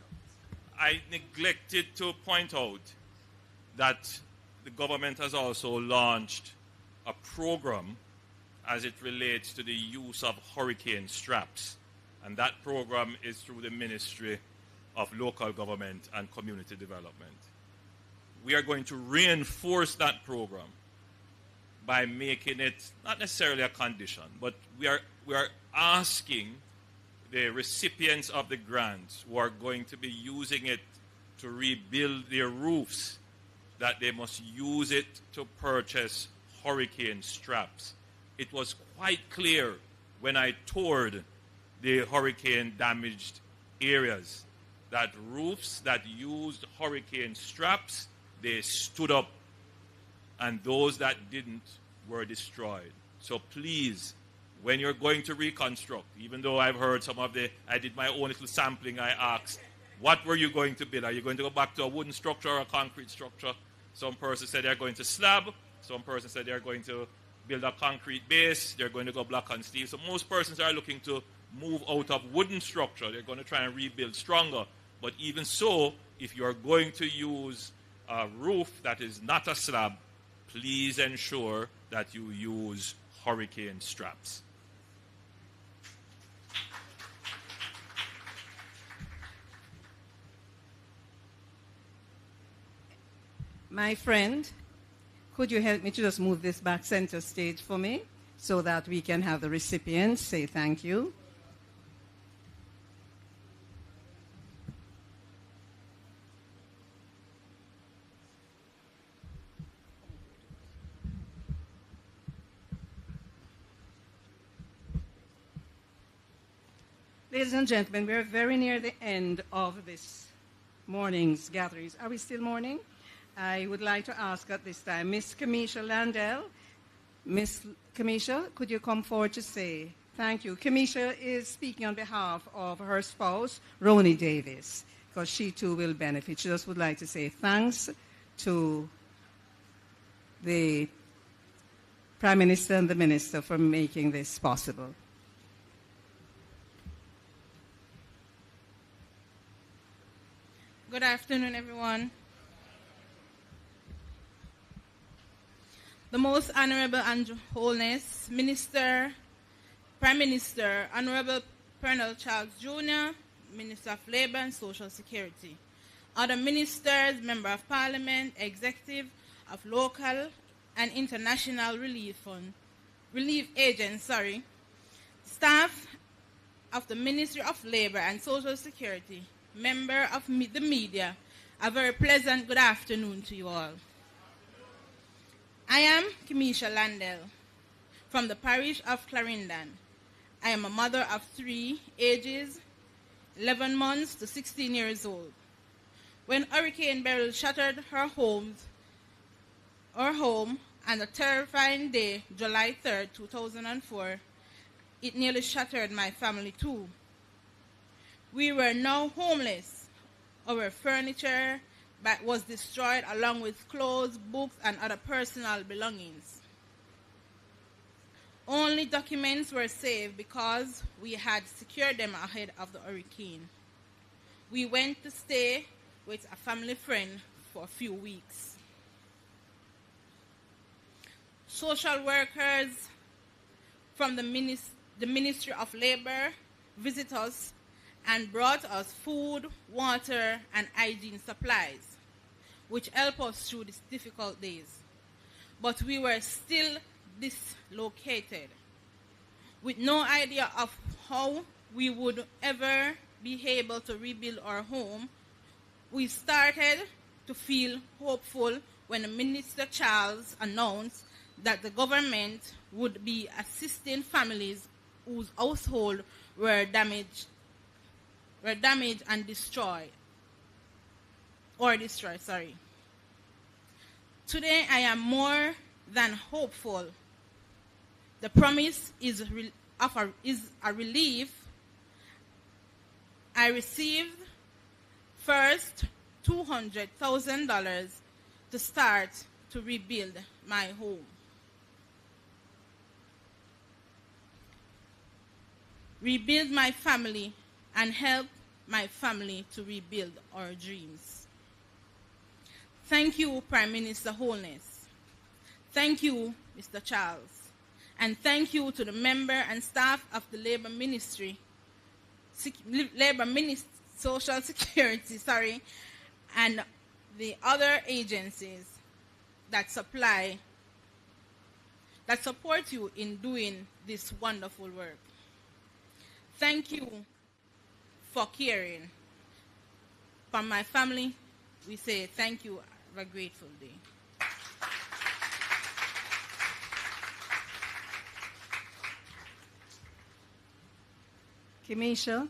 I neglected to point out that the government has also launched a program as it relates to the use of hurricane straps. And that program is through the Ministry of Local Government and Community Development. We are going to reinforce that program by making it not necessarily a condition, but we are asking the recipients of the grants who are going to be using it to rebuild their roofs that they must use it to purchase hurricane straps. It was quite clear when I toured the hurricane damaged areas that roofs that used hurricane straps, they stood up, and those that didn't were destroyed. So please, when you're going to reconstruct, even though I've heard I did my own little sampling, I asked, what were you going to build? Are you going to go back to a wooden structure or a concrete structure? Some person said they're going to slab. Some person said they're going to build a concrete base. They're going to go block and steel. So most persons are looking to move out of wooden structure. They're going to try and rebuild stronger. But even so, if you're going to use a roof that is not a slab, please ensure that you use hurricane straps. My friend, could you help me to just move this back center stage for me so that we can have the recipients say thank you? Ladies and gentlemen, we're very near the end of this morning's gatherings. Are we still morning? I would like to ask at this time, Miss Kamisha Landell. Miss Kamisha, could you come forward to say thank you? Kamisha is speaking on behalf of her spouse, Roni Davis, because she too will benefit. She just would like to say thanks to the Prime Minister and the Minister for making this possible. Good afternoon, everyone. The Most Honorable and Holiness Minister, Prime Minister, Honorable Colonel Charles Jr., Minister of Labor and Social Security, other ministers, Member of Parliament, Executive of Local and International Relief Agents, staff of the Ministry of Labor and Social Security, member of the media, a very pleasant good afternoon to you all. I am Kamisha Landell from the parish of Clarendon. I am a mother of 3, ages 11 months to 16 years old. When Hurricane Beryl shattered her home on a terrifying day, July 3rd, 2004, it nearly shattered my family too. We were now homeless. Our furniture was destroyed along with clothes, books, and other personal belongings. Only documents were saved because we had secured them ahead of the hurricane. We went to stay with a family friend for a few weeks. Social workers from the Ministry of Labor visited us and brought us food, water, and hygiene supplies, which helped us through these difficult days. But we were still dislocated, with no idea of how we would ever be able to rebuild our home. We started to feel hopeful when Minister Charles announced that the government would be assisting families whose households were damaged and destroyed. Today I am more than hopeful. The promise is a relief. I received first $200,000 to start to rebuild my home. Rebuild my family and help my family to rebuild our dreams. Thank you, Prime Minister Holness. Thank you, Mr. Charles. And thank you to the member and staff of the Labor Ministry, Social Security, and the other agencies that support you in doing this wonderful work. Thank you for caring. From my family, we say thank you. Have a grateful day. Kamisha,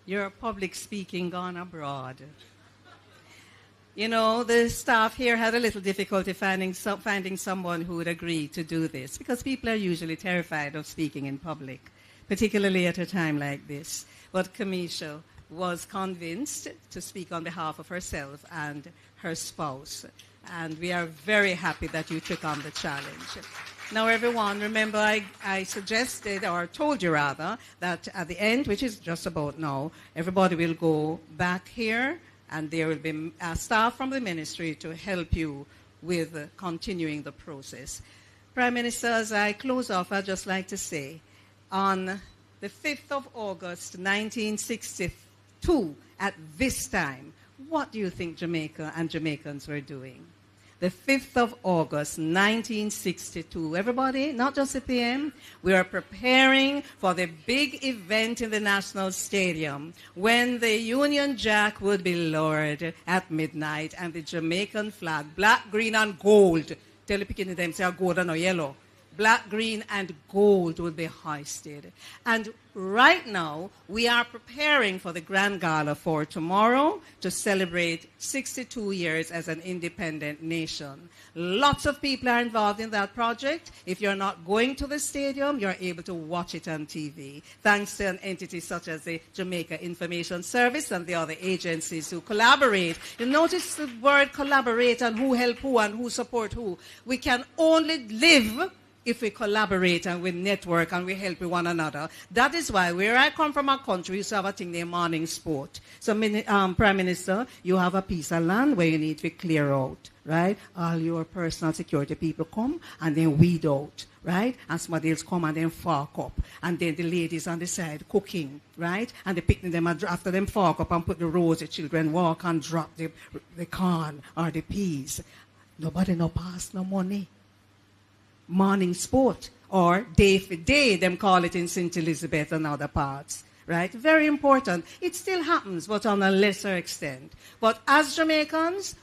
Your public speaking gone abroad. You know, the staff here had a little difficulty finding someone who would agree to do this, because people are usually terrified of speaking in public, particularly at a time like this. But Kamisha was convinced to speak on behalf of herself and her spouse. And we are very happy that you took on the challenge. Now, everyone, remember I suggested, or told you rather, that at the end, which is just about now, everybody will go back here, and there will be staff from the ministry to help you with continuing the process. Prime Minister, as I close off, I'd just like to say, on the 5th of August, 1962, at this time, what do you think Jamaica and Jamaicans were doing? The 5th of August, 1962. Everybody, not just the PM, we are preparing for the big event in the National Stadium when the Union Jack would be lowered at midnight and the Jamaican flag, black, green, and gold, tell the picking them say gold and yellow, black, green, and gold would be hoisted. And right now, we are preparing for the Grand Gala for tomorrow to celebrate 62 years as an independent nation. Lots of people are involved in that project. If you're not going to the stadium, you're able to watch it on TV, thanks to an entity such as the Jamaica Information Service and the other agencies who collaborate. You notice the word collaborate and who help who and who support who. We can only live if we collaborate and we network and we help one another. That is why where I come from, a country, we used to have a thing named morning sport. So, Prime Minister, you have a piece of land where you need to clear out, right? All your personal security people come and then weed out, right? And somebody else come and then fork up. And then the ladies on the side cooking, right? And they pick them after them fork up and put the rows, the children walk and drop the corn or the peas. Nobody no pass no money. Morning sport, or day for day, them call it in St. Elizabeth and other parts, right? Very important. It still happens, but on a lesser extent. But as Jamaicans,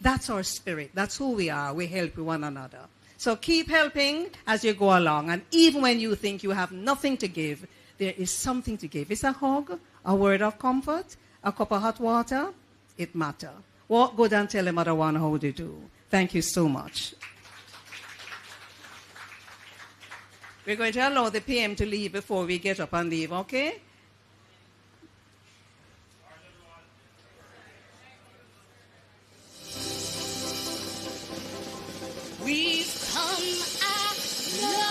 that's our spirit. That's who we are. We help one another. So keep helping as you go along. And even when you think you have nothing to give, there is something to give. It's a hug, a word of comfort, a cup of hot water. It matters. Walk good and tell another one how they do. Thank you so much. We're going to allow the PM to leave before we get up and leave, okay?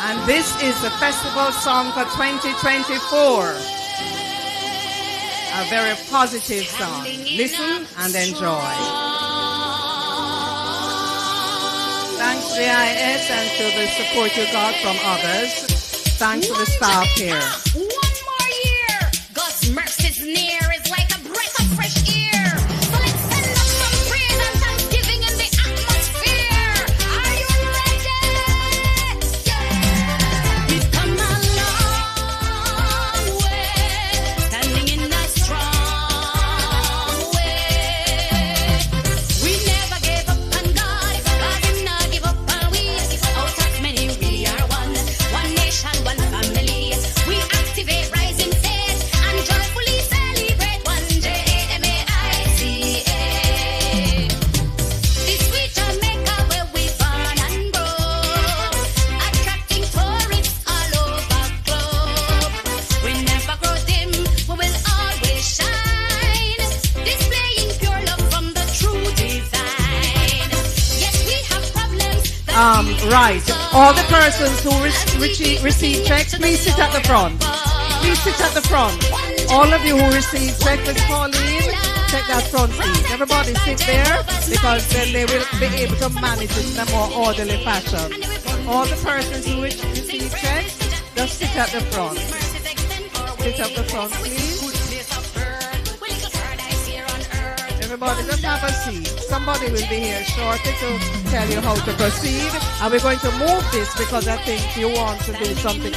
And this is the festival song for 2024. A very positive song. Listen and enjoy. Thanks to the IS and to the support you got from others. Thanks to the staff here. One more year. God's mercy is near. It's like a breath of fresh air. So let's send up some praise and thanksgiving in the atmosphere. Are you ready? Yeah. We've come a long way, standing in a strong way. We never gave up on God. God did not give up on we. Out of many we are one. One nation, one family. We activate rising faith and joyfully celebrate one Jamaica. This sweet Jamaica where we born and grow, attracting tourists all over globe. We never grow dim, we will always shine, displaying pure love from the true divine. Yes, we have problems. Right. All the persons who receive checks, please sit at the front. Please sit at the front. All of you who receive checks, let's call in. Take that front seat. Everybody sit there, because then they will be able to manage it in a more orderly fashion. All the persons who receive checks, just sit at the front. Sit at the front, please. Everybody, just have a seat. Somebody will be here shortly to tell you how to proceed. And we're going to move this because I think you want to do something